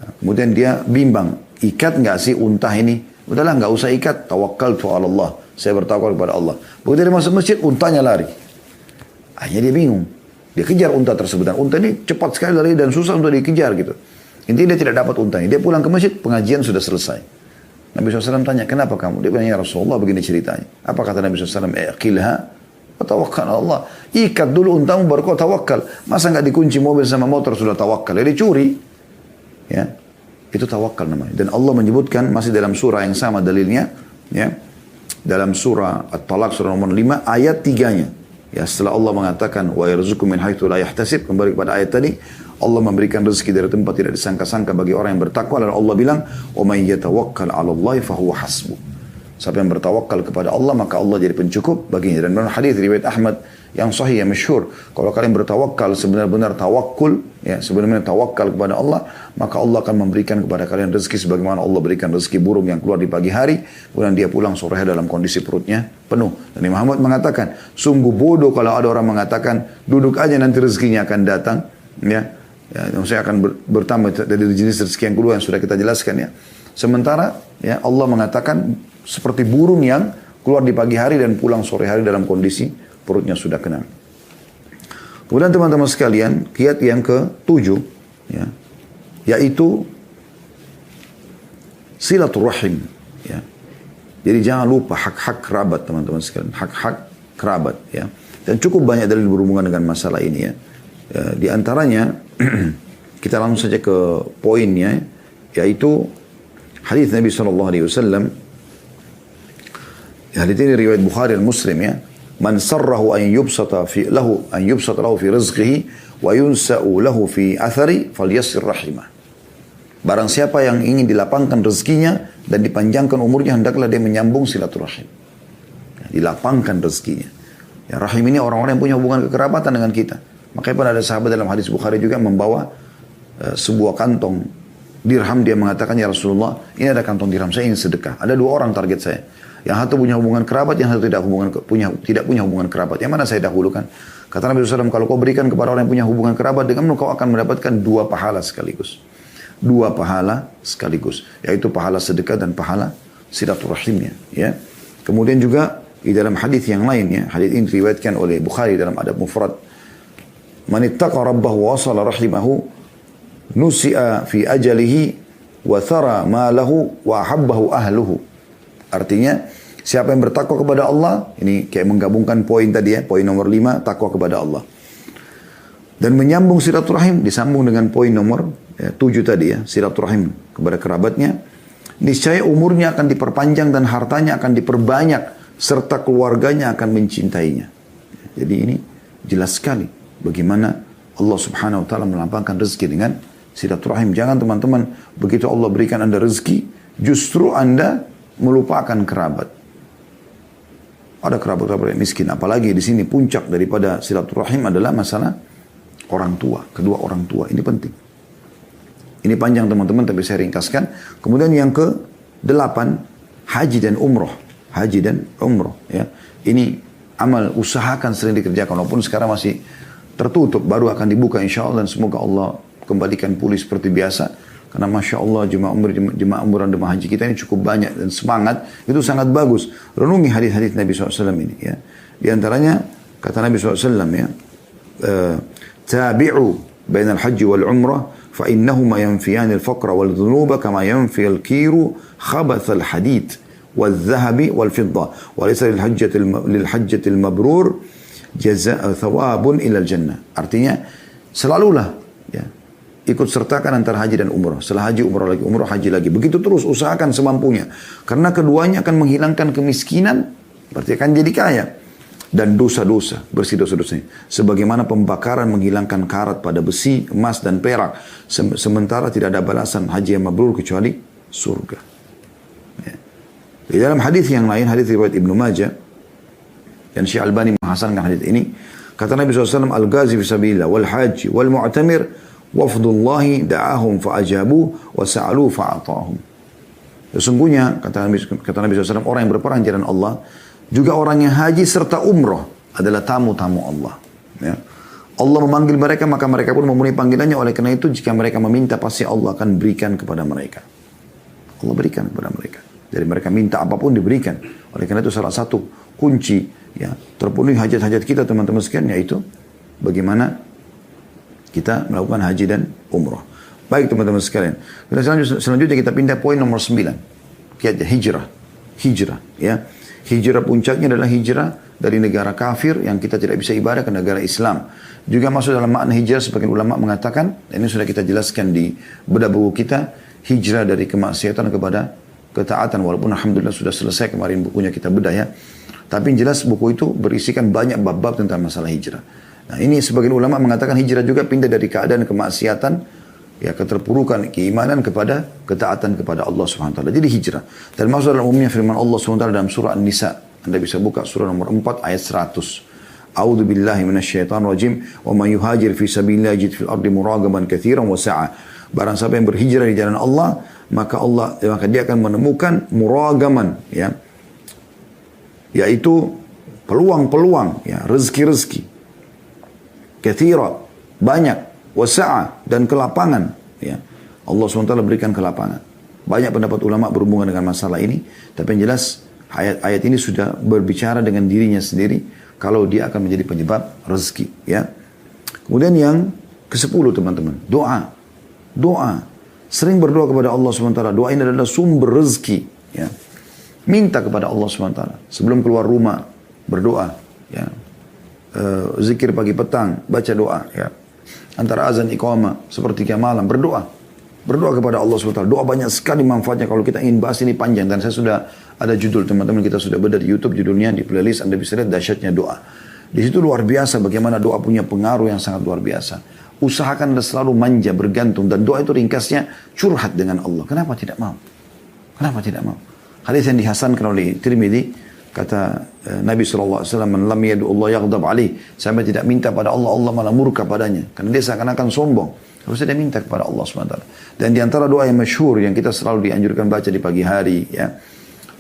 Kemudian dia bimbang, ikat nggak sih unta ini? Udahlah nggak usah ikat, tawakkaltu 'ala Allah. Saya bertawakal kepada Allah. Begitu dia masuk masjid, untanya lari. Akhirnya dia bingung. Dia kejar unta tersebut. Dan unta ini cepat sekali lari dan susah untuk dikejar gitu. Intinya dia tidak dapat untanya. Dia pulang ke masjid, pengajian sudah selesai. Nabi SAW tanya, kenapa kamu? Dia bilang, ya Rasulullah, begini ceritanya. Apa kata Nabi SAW? Iqilha wa tawakkal 'ala Allah. Ikat dulu untamu baru kau tawakal. Masa nggak dikunci mobil sama motor sudah tawakal? Jadi curi. Ya, itu tawakal namanya. Dan Allah menyebutkan masih dalam surah yang sama dalilnya, ya, dalam surah At-Talaq surah nomor 5 ayat 3-nya. Ya, setelah Allah mengatakan wa yarzuqu min haitsu la yahtasib, kembali kepada ayat tadi, Allah memberikan rezeki dari tempat tidak disangka-sangka bagi orang yang bertakwa. Lalu Allah bilang, "Wa may yatawakkal 'ala Allah fa huwa hasbuh." Siapa yang bertawakal kepada Allah, maka Allah jadi pencukup baginya. Dan dalam hadis riwayat Ahmad yang sahih, yang masyhur, kalau kalian bertawakal sebenar-benar tawakul, ya, sebenarnya tawakal kepada Allah, maka Allah akan memberikan kepada kalian rezeki sebagaimana Allah berikan rezeki burung yang keluar di pagi hari, kemudian dia pulang sore hari dalam kondisi perutnya penuh. Dan Imam Ahmad mengatakan, sungguh bodoh kalau ada orang mengatakan, duduk aja nanti rezekinya akan datang, ya, saya akan bertambah dari jenis rezeki yang kedua yang sudah kita jelaskan ya. Sementara ya Allah mengatakan seperti burung yang keluar di pagi hari dan pulang sore hari dalam kondisi perutnya sudah kenyang. Kemudian teman-teman sekalian, kiat yang ke-7 ya, yaitu silaturahim ya. Jadi jangan lupa hak-hak kerabat teman-teman sekalian, hak-hak kerabat ya. Dan cukup banyak dalil berhubungan dengan masalah ini ya. Di antaranya kita langsung saja ke poinnya, yaitu hadis Nabi SAW. Hadis ini riwayat Bukhari dan Muslim ya. Man sarrahu an yubsata lahu fi rizqihi wa yunsa'u lahu fi athari falyassir rahimah. Barang siapa yang ingin dilapangkan rezekinya dan dipanjangkan umurnya, hendaklah dia menyambung silaturahim. Dilapangkan rezekinya. Ya, rahim ini orang-orang yang punya hubungan kekerabatan dengan kita. Makanya pernah ada sahabat dalam hadis Bukhari juga membawa sebuah kantong dirham. Dia mengatakan, ya Rasulullah, ini ada kantong dirham, saya ingin sedekah. Ada 2 orang target saya. Yang satu punya hubungan kerabat, yang satu tidak punya hubungan kerabat. Yang mana saya dahulukan? Kata Nabi SAW, kalau kau berikan kepada orang yang punya hubungan kerabat, denganmu kau akan mendapatkan 2 pahala sekaligus. 2 pahala sekaligus. Yaitu pahala sedekah dan pahala silaturahimnya. Ya. Kemudian juga di dalam hadis yang lain, ya, hadis ini diriwayatkan oleh Bukhari dalam Adab Mufrad. Man ittaqa rabbahu wa wasala rahimahu nusi'a fi ajalihi wa thara malahu wa ahabbahu ahluhu. Artinya, siapa yang bertakwa kepada Allah, ini kayak menggabungkan poin tadi ya, poin nomor 5, takwa kepada Allah. Dan menyambung silaturahim disambung dengan poin nomor 7 tadi ya, silaturahim kepada kerabatnya. Niscaya umurnya akan diperpanjang dan hartanya akan diperbanyak serta keluarganya akan mencintainya. Jadi ini jelas sekali bagaimana Allah Subhanahu wa taala melapangkan rezeki dengan silaturahim. Jangan teman-teman begitu Allah berikan Anda rezeki, justru Anda melupakan kerabat. Ada kerabat-kerabat yang miskin, apalagi di sini puncak daripada silaturahim adalah masalah orang tua, kedua orang tua. Ini penting. Ini panjang teman-teman, tapi saya ringkaskan. Kemudian yang ke-8, haji dan umroh. Haji dan umroh. Ya. Ini amal, usahakan sering dikerjakan. Walaupun sekarang masih tertutup, baru akan dibuka insya Allah. Dan semoga Allah kembalikan pulih seperti biasa. Karena Masya Allah jemaah umrah dan jemaah haji kita ini cukup banyak. Dan semangat, itu sangat bagus. Renungi hadis-hadis Nabi SAW ini. Ya. Di antaranya, kata Nabi SAW ya, tabi'u bainal haji wal umrah فإنهما ينفيان الفقر والذنوب كما ينفي الكير خبث الحديد والذهب والفضة وليس للحجة المبرور جزاء ثواب إلى الجنة. Artinya selalulah ya, ikut sertakan antara haji dan umrah. Setelah haji umrah lagi, umrah haji lagi. Begitu terus usahakan semampunya. Karena keduanya akan menghilangkan kemiskinan, berarti akan jadi kaya. Dan dosa-dosa, bersih dosa-dosanya. Sebagaimana pembakaran menghilangkan karat pada besi, emas dan perak. Sementara tidak ada balasan haji yang mabrur kecuali surga. Ya. Di dalam hadis yang lain, hadis riwayat Ibnu Majah, dan Syekh Albani menghasankan hadis ini, kata Nabi SAW, Al-Ghazi fi sabilillah, wal haji, wal mu'tamir, wafdullahi da'ahum fa'ajabu, wa sa'alu fa'atahum. Sesungguhnya, kata Nabi SAW, orang yang berperang jalan Allah, juga orang yang haji serta umrah adalah tamu-tamu Allah. Ya. Allah memanggil mereka, maka mereka pun memenuhi panggilannya. Oleh karena itu, jika mereka meminta, pasti Allah akan berikan kepada mereka. Allah berikan kepada mereka. Jadi mereka minta apapun diberikan. Oleh karena itu, salah satu kunci ya, terpenuhi hajat-hajat kita teman-teman sekalian, yaitu bagaimana kita melakukan haji dan umrah. Baik teman-teman sekalian. Selanjutnya kita pindah poin nomor 9. Hijrah. Hijrah. Ya. Hijrah puncaknya adalah hijrah dari negara kafir yang kita tidak bisa ibadah ke negara Islam. Juga masuk dalam makna hijrah sebagian ulama mengatakan, dan ini sudah kita jelaskan di bedah buku kita, hijrah dari kemaksiatan kepada ketaatan. Walaupun alhamdulillah sudah selesai kemarin bukunya kita bedah ya. Tapi yang jelas buku itu berisikan banyak bab-bab tentang masalah hijrah. Nah ini sebagian ulama mengatakan hijrah juga pindah dari keadaan kemaksiatan, ya keterpurukan keimanan kepada ketaatan kepada Allah SWT. Jadi hijrah. Dan masuk dalam umumnya firman Allah SWT dalam surah An-Nisa. Anda bisa buka surah nomor 4 ayat 100. A'udzu billahi minasyaitonir rajim. Wa man yuhajir fi sabilillah yajid fil ardi muragaman katsiran wa sa'a. Barang siapa yang berhijrah di jalan Allah, maka dia akan menemukan muragaman ya. Yaitu peluang-peluang ya, rezeki-rezeki. Katsira, banyak. Wasa'a dan kelapangan ya. Allah SWT berikan kelapangan. Banyak pendapat ulama berhubungan dengan masalah ini, tapi yang jelas ayat-ayat ini sudah berbicara dengan dirinya sendiri kalau dia akan menjadi penyebab rezeki ya. Kemudian yang ke-10 teman-teman, doa. Doa. Sering berdoa kepada Allah SWT. Doa ini adalah sumber rezeki ya. Minta kepada Allah SWT sebelum keluar rumah berdoa ya. Zikir pagi petang, baca doa ya. Antara azan iqamah sepertiga malam berdoa kepada Allah SWT. Doa banyak sekali manfaatnya. Kalau kita ingin bahas ini panjang, dan saya sudah ada judul teman-teman, kita sudah bedah di YouTube judulnya, di playlist Anda bisa lihat dahsyatnya doa. Di situ luar biasa bagaimana doa punya pengaruh yang sangat luar biasa. Usahakan Anda selalu manja, bergantung, dan doa itu ringkasnya curhat dengan Allah. Kenapa tidak mau? Kenapa tidak mau? Hadis yang dihasankan oleh Tirmidzi, kata Nabi SAW, man lam yadu Allah yaghdab alaih. Sampai tidak minta pada Allah, Allah malah murka padanya. Karena dia seakan-akan sombong. Harusnya dia minta kepada Allah SWT. Dan di antara doa yang masyhur yang kita selalu dianjurkan baca di pagi hari ya.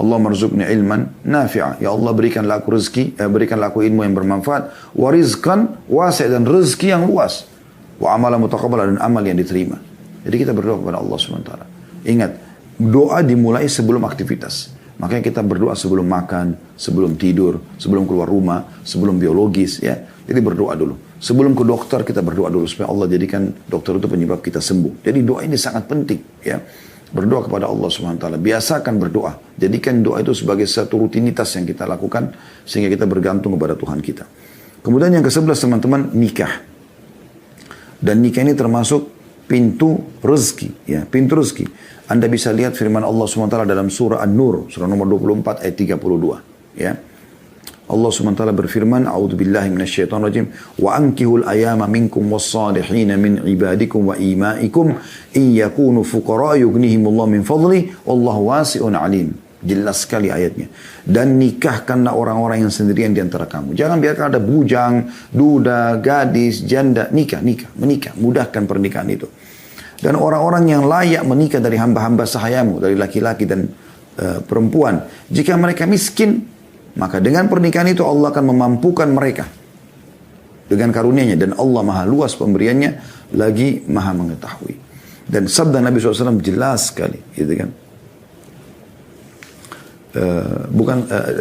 Allah marzuqni ilman nafi'a. Ya Allah berikanlah aku rezeki, berikanlah aku ilmu yang bermanfaat. Wa rizqan wasi' dan rezeki yang luas. Wa amalan mutaqabbal dan amal yang diterima. Jadi kita berdoa kepada Allah SWT. Ingat, doa dimulai sebelum aktivitas. Makanya kita berdoa sebelum makan, sebelum tidur, sebelum keluar rumah, sebelum biologis ya. Jadi berdoa dulu. Sebelum ke dokter kita berdoa dulu supaya Allah jadikan dokter itu penyebab kita sembuh. Jadi doa ini sangat penting ya. Berdoa kepada Allah SWT. Biasakan berdoa. Jadikan doa itu sebagai satu rutinitas yang kita lakukan sehingga kita bergantung kepada Tuhan kita. Kemudian yang ke-11 teman-teman, nikah. Dan nikah ini termasuk pintu rezeki, ya, pintu rezeki. Anda bisa lihat firman Allah SWT dalam surah An-Nur, surah nomor 24 ayat 32, ya. Allah SWT berfirman, A'udzubillahi minasyaitonirrajim, wa ankihul ayama minkum was-salihina min ibadikum wa imaikum iyakunu fuqara yughnihimullah min fadli wallahu wasi'un alim. Jelas sekali ayatnya. Dan nikahkanlah orang-orang yang sendirian di antara kamu. Jangan biarkan ada bujang, duda, gadis, janda. Menikah. Mudahkan pernikahan itu. Dan orang-orang yang layak menikah dari hamba-hamba sahayamu, dari laki-laki dan perempuan. Jika mereka miskin, maka dengan pernikahan itu Allah akan memampukan mereka. Dengan karunia-Nya. Dan Allah maha luas pemberiannya, lagi maha mengetahui. Dan sabda Nabi SAW jelas sekali. Gitu kan.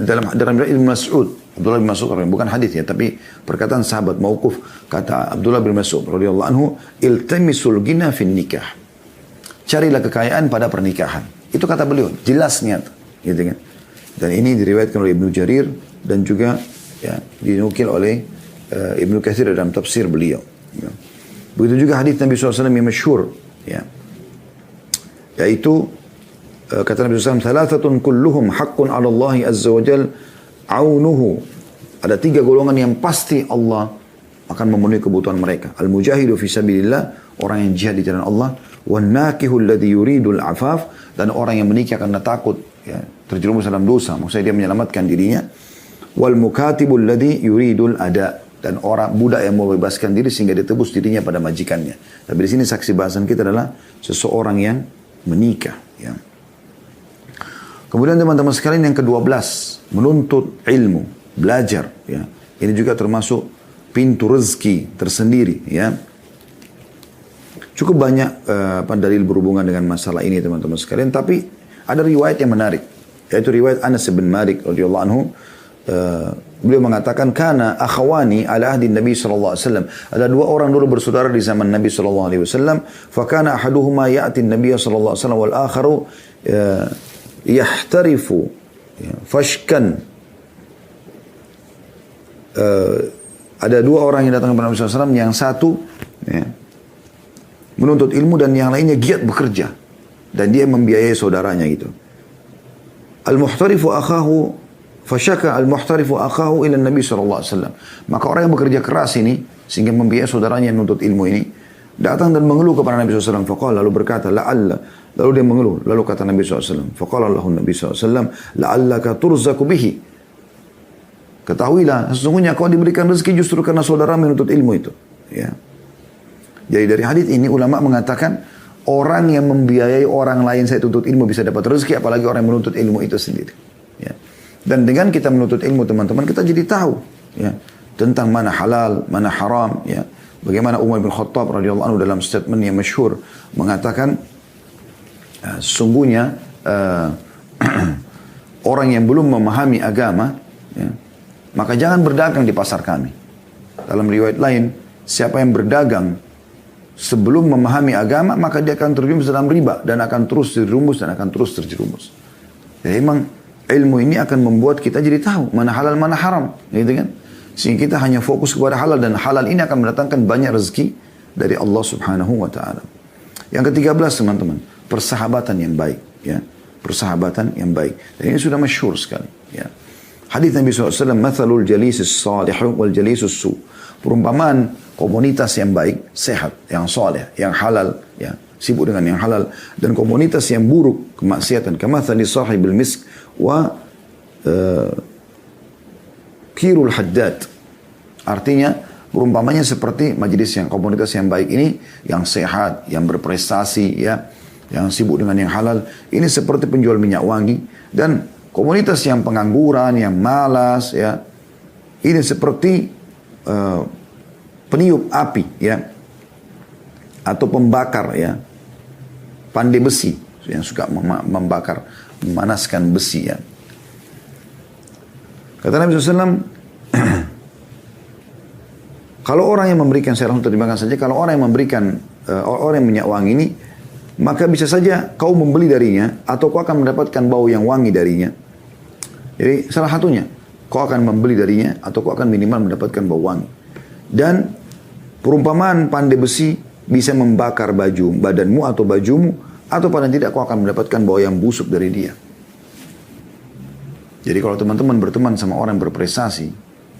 Dalam Ibn Mas'ud, Abdullah bin Mas'ud, bukan hadis ya, tapi perkataan sahabat mauquf, kata Abdullah bin Mas'ud radhiyallahu anhu, iltamisul ghina fin nikah. Carilah kekayaan pada pernikahan. Itu kata beliau, jelasnya, gitu kan. Dan ini diriwayatkan oleh Ibnu Jarir dan juga ya, dinukil oleh Ibnu Katsir dalam tafsir beliau. Ya. Begitu juga hadis Nabi SAW yang masyhur, ya, yaitu kata Nabi SAW, thalathatun kulluhum haqqun 'ala Allah azza wa jal aunuhu. Ada 3 golongan yang pasti Allah akan memenuhi kebutuhan mereka. Al-mujahidu fi sabilillah, orang yang jihad di jalan Allah. Wan nakihu alladhi yuridul afaf, dan orang yang menikah karena takut ya, terjerumus dalam dosa, maksudnya dia menyelamatkan dirinya. Wal mukatibul ladzi yuridul ada, dan orang budak yang mau bebaskan diri sehingga ditebus dirinya pada majikannya. Tapi di sini saksi bahasan kita adalah seseorang yang menikah, ya. Kemudian teman-teman sekalian yang ke-12, menuntut ilmu, belajar, ya. Ini juga termasuk pintu rezeki tersendiri, ya. Cukup banyak dalil berhubungan dengan masalah ini teman-teman sekalian, tapi ada riwayat yang menarik, yaitu riwayat Anas bin Malik radhiyallahu anhu. Beliau mengatakan, kana akhawani ala ahdi Nabi sallallahu alaihi wasallam. Ada 2 orang dulu bersaudara di zaman Nabi sallallahu alaihi wasallam. Fa kana ahaduhuma ya'ti Nabi sallallahu alaihi wasallam wal akharu yahtarifu fashkan. Ada 2 orang yang datang kepada Nabi sallallahu alaihi wasallam, yang satu ya, menuntut ilmu dan yang lainnya giat bekerja dan dia membiayai saudaranya gitu. Al-muhtarifu akhahu fashaka al-muhtarifu akhahu ila Nabi sallallahu alaihi wasallam. Maka orang yang bekerja keras ini sehingga membiayai saudaranya yang menuntut ilmu ini datang dan mengeluh kepada Nabi sallallahu alaihi wasallam. Faqala, lalu berkata, la'alla, lalu dia mengeluh, lalu kata Nabi sallallahu alaihi wasallam, faqala lahu Nabi sallallahu alaihi wasallam, la'allaka turzaku bihi. Ketahuilah sesungguhnya kau diberikan rezeki justru karena saudara menuntut ilmu itu, ya. Jadi dari hadis ini ulama mengatakan orang yang membiayai orang lain saya tuntut ilmu bisa dapat rezeki, apalagi orang yang menuntut ilmu itu sendiri. Ya. Dan dengan kita menuntut ilmu teman-teman, kita jadi tahu ya, tentang mana halal, mana haram. Ya. Bagaimana Umar bin Khattab radhiyallahu anhu dalam statement yang masyhur mengatakan, sesungguhnya orang yang belum memahami agama, ya, maka jangan berdagang di pasar kami. Dalam riwayat lain, siapa yang berdagang sebelum memahami agama, maka dia akan terjerumus dalam riba dan akan terus terjerumus. Jadi memang ilmu ini akan membuat kita jadi tahu mana halal mana haram, gitu kan? Sehingga kita hanya fokus kepada halal, dan halal ini akan mendatangkan banyak rezeki dari Allah Subhanahu wa taala. Yang ke-13 teman-teman, persahabatan yang baik, ya. Persahabatan yang baik. Dan ini sudah masyhur sekali, ya. Hadis Nabi SAW, mathalul jalisis salih wal jalisus su. Perumpamaan komunitas yang baik, sehat, yang soleh, yang halal, ya, sibuk dengan yang halal, dan komunitas yang buruk, kemaksiatan, kamathali sahibil misk wa kirul haddad. Artinya perumpamannya seperti majelis yang komunitas yang baik ini, yang sehat, yang berprestasi, ya, yang sibuk dengan yang halal, ini seperti penjual minyak wangi. Dan komunitas yang pengangguran, yang malas, ya, ini seperti peniup api, ya, atau pembakar, ya, pandai besi yang suka membakar, memanaskan besi, ya. Kata Nabi SAW, kalau orang yang memberikan, saya langsung terjemahkan saja, kalau orang yang memberikan orang yang minyak wangi ini, maka bisa saja kau membeli darinya atau kau akan mendapatkan bau yang wangi darinya. Jadi salah satunya, kau akan membeli darinya atau kau akan minimal mendapatkan bau wangi. Dan Perumpamaan pandai besi bisa membakar badanmu atau bajumu, atau paling tidak kau akan mendapatkan bau yang busuk dari dia. Jadi kalau teman-teman berteman sama orang yang berprestasi,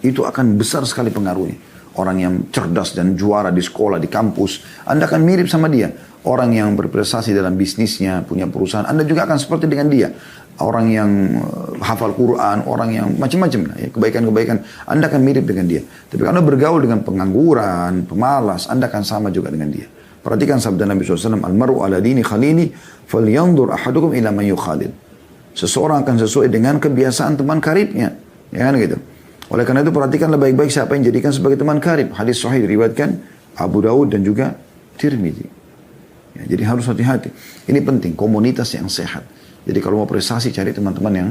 itu akan besar sekali pengaruhnya. Orang yang cerdas dan juara di sekolah, di kampus, Anda akan mirip sama dia. Orang yang berprestasi dalam bisnisnya, punya perusahaan, Anda juga akan seperti dengan dia. Orang yang hafal Quran, orang yang macam-macam, ya, kebaikan-kebaikan, Anda akan mirip dengan dia. Tapi kalau Anda bergaul dengan pengangguran, pemalas, Anda akan sama juga dengan dia. Perhatikan sabda Nabi SAW, Al-mar'u ala dini khalili, falyandur ahadukum ila man yukhalil. Seseorang akan sesuai dengan kebiasaan teman karibnya. Ya kan gitu. Oleh karena itu perhatikanlah baik-baik siapa yang jadikan sebagai teman karib. Hadis sahih diriwayatkan Abu Daud dan juga Tirmidzi. Ya, jadi harus hati-hati. Ini penting, komunitas yang sehat. Jadi kalau mau prestasi, cari teman-teman yang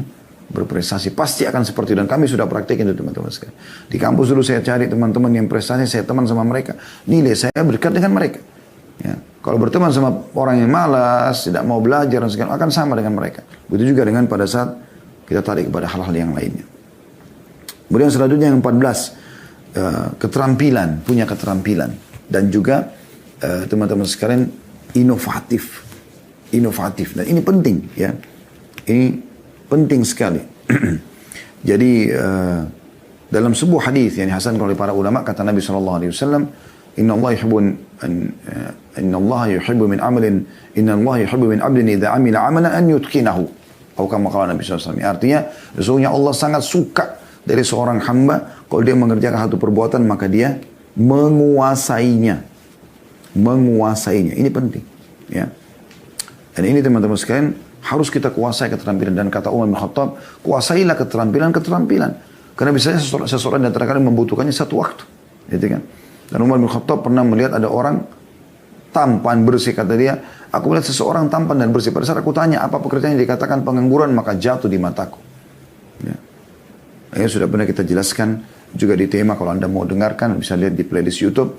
berprestasi. Pasti akan seperti itu. Dan kami sudah praktekin itu teman-teman sekalian. Di kampus dulu saya cari teman-teman yang prestasi, saya teman sama mereka. Nilai saya berdekat dengan mereka. Ya. Kalau berteman sama orang yang malas, tidak mau belajar, dan segala, akan sama dengan mereka. Begitu juga dengan pada saat kita tarik kepada hal-hal yang lainnya. Kemudian selanjutnya yang 14, keterampilan, punya keterampilan. Dan juga teman-teman sekalian, inovatif. Dan ini penting ya. Ini penting sekali. Jadi dalam sebuah hadis yang dihasankan oleh para ulama, kata Nabi SAW, Inna Allah yuhibbu min amalin, Inna Allah yuhibbu min abdin idha amila amalan an yutkinahu. Atau kama qala Nabi SAW. Artinya, sesungguhnya Allah sangat suka dari seorang hamba, kalau dia mengerjakan satu perbuatan, maka dia menguasainya. Ini penting. Ya. Dan ini teman-teman sekalian, harus kita kuasai keterampilan. Dan kata Umar bin Khattab, kuasailah keterampilan. Karena biasanya seseorang di antara kalian membutuhkannya satu waktu. Gitu kan? Dan Umar bin Khattab pernah melihat ada orang tampan, bersih. Kata dia, aku melihat seseorang tampan dan bersih. Pada saat aku tanya, apa pekerjaan yang dikatakan pengangguran, maka jatuh di mataku. Ya. Sudah pernah kita jelaskan juga di tema, kalau Anda mau dengarkan, bisa lihat di playlist YouTube.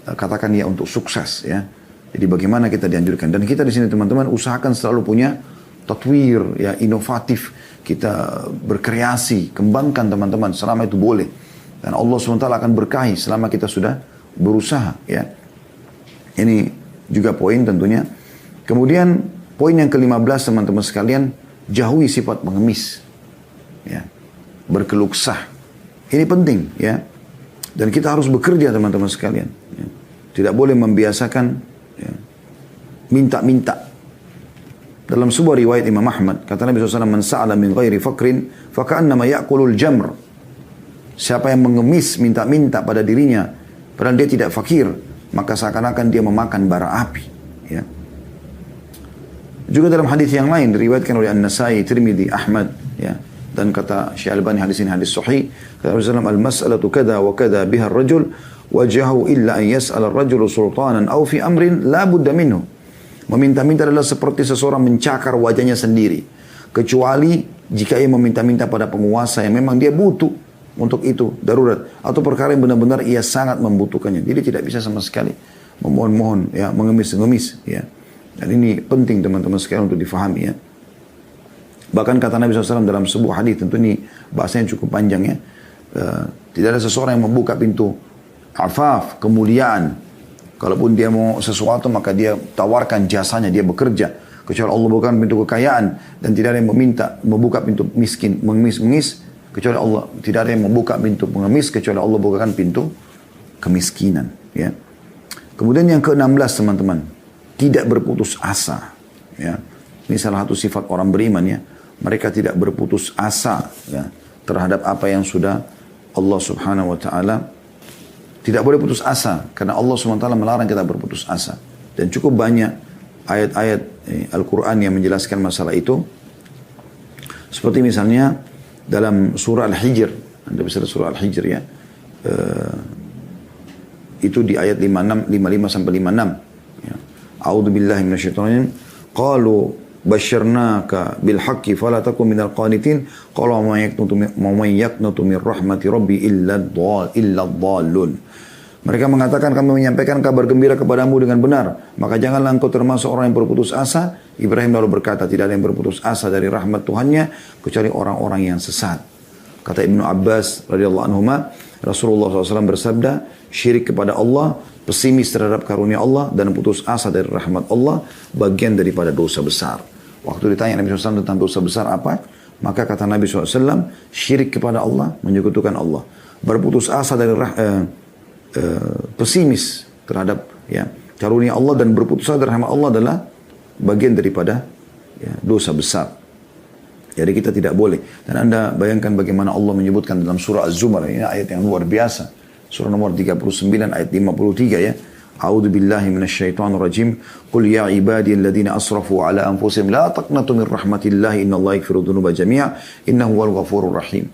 Katakan ya untuk sukses. Ya. Jadi bagaimana kita dianjurkan. Dan kita di sini teman-teman usahakan selalu punya tatwir, ya, inovatif. Kita berkreasi, kembangkan teman-teman selama itu boleh. Dan Allah SWT akan berkahi selama kita sudah berusaha. Ya. Ini juga poin tentunya. Kemudian poin yang ke-15 teman-teman sekalian, jauhi sifat pengemis. Ya. Berkeluh kesah. Ini penting. Ya. Dan kita harus bekerja teman-teman sekalian. Ya. Tidak boleh membiasakan minta-minta. Dalam sebuah riwayat Imam Ahmad, kata Nabi SAW, Man sa'ala min ghairi fakrin, faka'annama ya'kulul jamr. Siapa yang mengemis, minta-minta pada dirinya, padahal dia tidak fakir, maka seakan-akan dia memakan bara api. Ya. Juga dalam hadis yang lain, diriwayatkan oleh An-Nasai, Tirmidzi, Ahmad, ya. Dan kata Syekh Albani, hadis ini hadis sahih, kata Nabi SAW, Al-mas'alatu kada wa kada biha ar-rajul, wajahu illa an yas'ala ar-rajulu sultanan aw fi amrin la budda minhu. Meminta-minta adalah seperti seseorang mencakar wajahnya sendiri. Kecuali jika ia meminta-minta pada penguasa yang memang dia butuh untuk itu, darurat. Atau perkara yang benar-benar ia sangat membutuhkannya. Jadi tidak bisa sama sekali memohon-mohon, ya, mengemis-ngemis. Ya. Dan ini penting teman-teman sekalian untuk difahami. Ya. Bahkan kata Nabi SAW dalam sebuah hadis, tentu ini bahasanya cukup panjang. Ya. Tidak ada seseorang yang membuka pintu afaf, kemuliaan. Kalaupun dia mau sesuatu, maka dia tawarkan jasanya, dia bekerja. Kecuali Allah bukan pintu kekayaan. Dan tidak ada yang membuka pintu miskin, mengemis, kecuali Allah. Tidak ada yang membuka pintu pengemis, kecuali Allah bukakan pintu kemiskinan. Ya. Kemudian yang ke-16 teman-teman, tidak berputus asa. Ya. Ini salah satu sifat orang beriman. Ya. Mereka tidak berputus asa, ya, terhadap apa yang sudah Allah Subhanahu Wa Taala. Tidak boleh putus asa, karena Allah SWT melarang kita berputus asa. Dan cukup banyak ayat-ayat Al-Quran yang menjelaskan masalah itu. Seperti misalnya dalam surah Al-Hijr. Anda bisa lihat surah Al-Hijr ya. Itu di ayat 55 sampai 56. Ya. A'udzu billahi minasyaitonir rajim. Qalu basyarnaka bil haqqi fala takun minal qanitin. Qala man yaqnutu min rahmati rabbi illa dhallun. Mereka mengatakan, kami menyampaikan kabar gembira kepadamu dengan benar, maka janganlah engkau termasuk orang yang berputus asa. Ibrahim lalu berkata, tidak ada yang berputus asa dari rahmat Tuhannya kecuali orang-orang yang sesat. Kata Ibnu Abbas radhiyallahu anhuma, Rasulullah SAW bersabda, syirik kepada Allah pesimis terhadap karunia Allah dan putus asa dari rahmat Allah bagian daripada dosa besar. Waktu ditanya Nabi SAW tentang dosa besar apa? Maka kata Nabi SAW, syirik kepada Allah, menyekutukan Allah. Berputus asa dari pesimis terhadap karunia Allah dan berputus asa dari rahmat Allah adalah bagian daripada dosa besar. Jadi kita tidak boleh. Dan Anda bayangkan bagaimana Allah menyebutkan dalam surah Az-Zumar. Ini ayat yang luar biasa. Surah nomor 39 ayat 53 ya. A'udzu billahi minasyaitonir rajim. Qul ya ibadiyalladzina asrafu ala anfusihim la taqnatu min rahmatillahi innallaha yaghfiru dzunuba jami'a innahu huwal ghafurur rahim.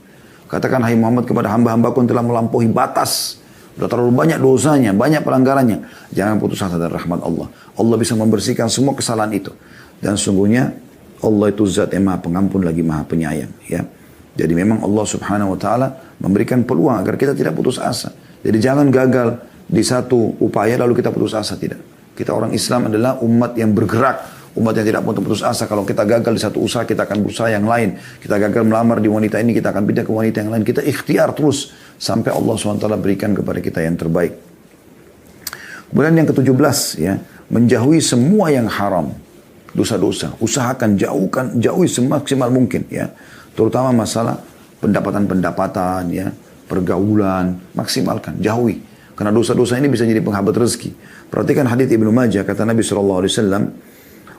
Katakan hai Muhammad kepada hamba-hambaku yang telah melampaui batas. Sudah terlalu banyak dosanya, banyak pelanggarannya. Jangan putus asa dari rahmat Allah. Allah bisa membersihkan semua kesalahan itu. Dan sungguhnya Allah itu zat yang maha pengampun lagi maha penyayang. Ya. Jadi memang Allah subhanahu wa ta'ala memberikan peluang agar kita tidak putus asa. Jadi jangan gagal di satu upaya lalu kita putus asa. Tidak. Kita orang Islam adalah umat yang bergerak. Umat yang tidak putus asa. Kalau kita gagal di satu usaha kita akan berusaha yang lain. Kita gagal melamar di wanita ini kita akan pindah ke wanita yang lain. Kita ikhtiar terus sampai Allah SWT berikan kepada kita yang terbaik. Kemudian yang ke-17 ya, menjauhi semua yang haram. Dosa-dosa, usahakan jauhi semaksimal mungkin ya, terutama masalah pendapatan ya, pergaulan, maksimalkan, jauhi, karena dosa-dosa ini bisa jadi penghambat rezeki. Perhatikan hadits Ibnu Majah, kata Nabi SAW,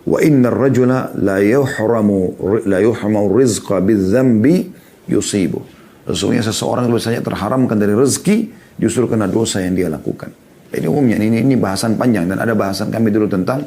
wa innar rajula la yuhramu rizqa bidzambi yusibu. Sesungguhnya seseorang biasanya terharamkan dari rezeki justru karena dosa yang dia lakukan. Ini umumnya, ini bahasan panjang dan ada bahasan kami dulu tentang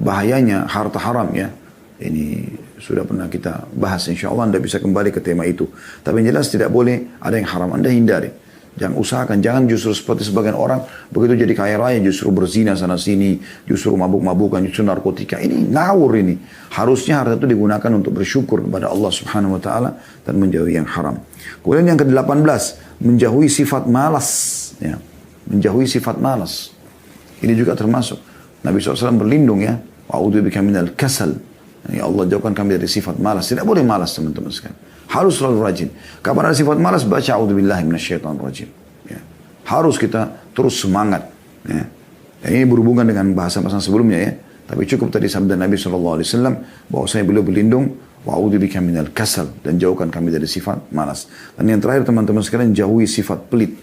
bahayanya harta haram ya. Ini sudah pernah kita bahas, insya Allah Anda bisa kembali ke tema itu. Tapi yang jelas tidak boleh ada yang haram, Anda hindari. Jangan usahakan, jangan justru seperti sebagian orang begitu jadi kaya raya justru berzina sana sini, justru mabuk-mabukan, justru narkotika. Ini ngawur ini. Harusnya harta itu digunakan untuk bersyukur kepada Allah Subhanahu wa taala dan menjauhi yang haram. Kemudian yang ke-18, menjauhi sifat malas ya. Menjauhi sifat malas. Ini juga termasuk Nabi SAW berlindung ya. Wa'udzubika minal kasal. Ya Allah jauhkan kami dari sifat malas. Tidak boleh malas teman-teman sekalian. Harus selalu rajin. Kapan ada sifat malas baca a'udzubillahi minasyaitonir rajim. Ya. Harus kita terus semangat. Ya. Dan ini berhubungan dengan bahasa-bahasa sebelumnya ya. Tapi cukup tadi sabda Nabi SAW bahwasanya beliau berlindung wa'udzubika minal kasal dan jauhkan kami dari sifat malas. Dan yang terakhir teman-teman sekalian jauhi sifat pelit.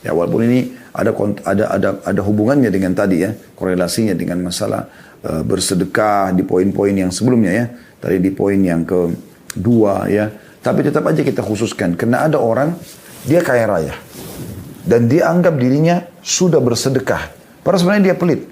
Ya walaupun ini ada hubungannya dengan tadi ya, korelasinya dengan masalah bersedekah di poin-poin yang sebelumnya ya. Tadi di poin yang kedua ya. Tapi tetap aja kita khususkan karena ada orang dia kaya raya dan dia anggap dirinya sudah bersedekah. Padahal sebenarnya dia pelit.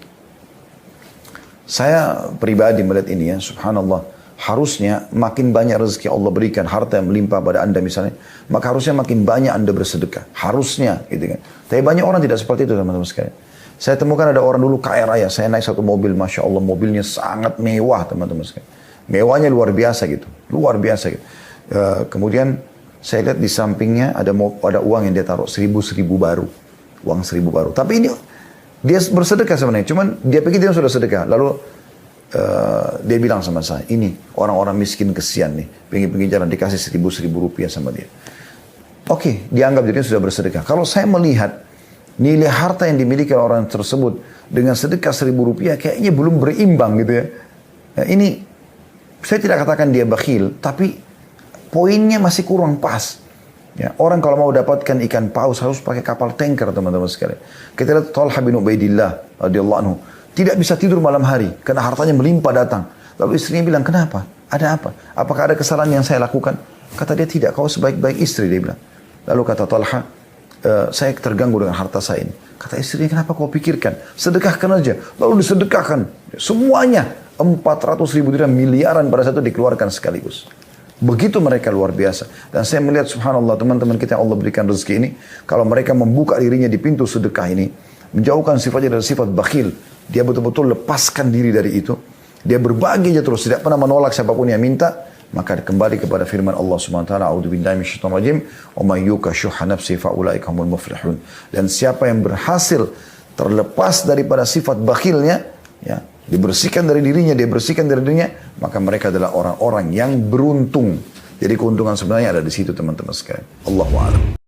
Saya pribadi melihat ini ya, subhanallah. Harusnya makin banyak rezeki Allah berikan, harta yang melimpah pada Anda misalnya, maka harusnya makin banyak Anda bersedekah. Harusnya, gitu kan. Tapi banyak orang tidak seperti itu teman-teman sekalian. Saya temukan ada orang dulu kaya raya, saya naik satu mobil, Masya Allah mobilnya sangat mewah teman-teman sekalian. Mewahnya luar biasa gitu, luar biasa gitu. Kemudian saya lihat di sampingnya ada uang yang dia taruh, seribu baru. Uang 1.000 baru. Tapi ini, dia bersedekah sebenarnya, cuman dia pikir dia sudah sedekah. Lalu, dia bilang sama saya, ini orang-orang miskin kesian nih, pengen jalan dikasih 1.000 rupiah sama dia. Oke, dianggap dirinya sudah bersedekah. Kalau saya melihat nilai harta yang dimiliki orang tersebut dengan sedekah 1.000 rupiah kayaknya belum berimbang gitu ya. Nah, ini saya tidak katakan dia bakhil, tapi poinnya masih kurang pas. Ya, orang kalau mau dapatkan ikan paus harus pakai kapal tanker teman-teman sekalian. Kita lihat Talha bin Ubaidillah radhiyallahu anhu. Tidak bisa tidur malam hari karena hartanya melimpah datang. Lalu istrinya bilang, kenapa? Ada apa? Apakah ada kesalahan yang saya lakukan? Kata dia, tidak. Kau sebaik-baik istri, dia bilang. Lalu kata Talha, saya terganggu dengan harta saya ini. Kata istrinya, kenapa kau pikirkan? Sedekahkan aja. Lalu disedekahkan. Semuanya. 400.000 dirham, miliaran pada saat itu dikeluarkan sekaligus. Begitu mereka luar biasa. Dan saya melihat subhanallah teman-teman kita yang Allah berikan rezeki ini. Kalau mereka membuka dirinya di pintu sedekah ini. Menjauhkan sifatnya dari sifat bakhil. Dia betul-betul lepaskan diri dari itu. Dia berbagi aja terus. Tidak pernah menolak siapapun yang minta. Maka kembali kepada firman Allah SWT. A'udzubillahi minasyaitonir rajim. Wa may yuqa syuhha nafsihi fa ulaika humul muflihun. Dan siapa yang berhasil terlepas daripada sifat bakhilnya. Ya, dibersihkan dari dirinya. Dia bersihkan dari dirinya. Maka mereka adalah orang-orang yang beruntung. Jadi keuntungan sebenarnya ada di situ teman-teman sekalian. Allahu a'lam.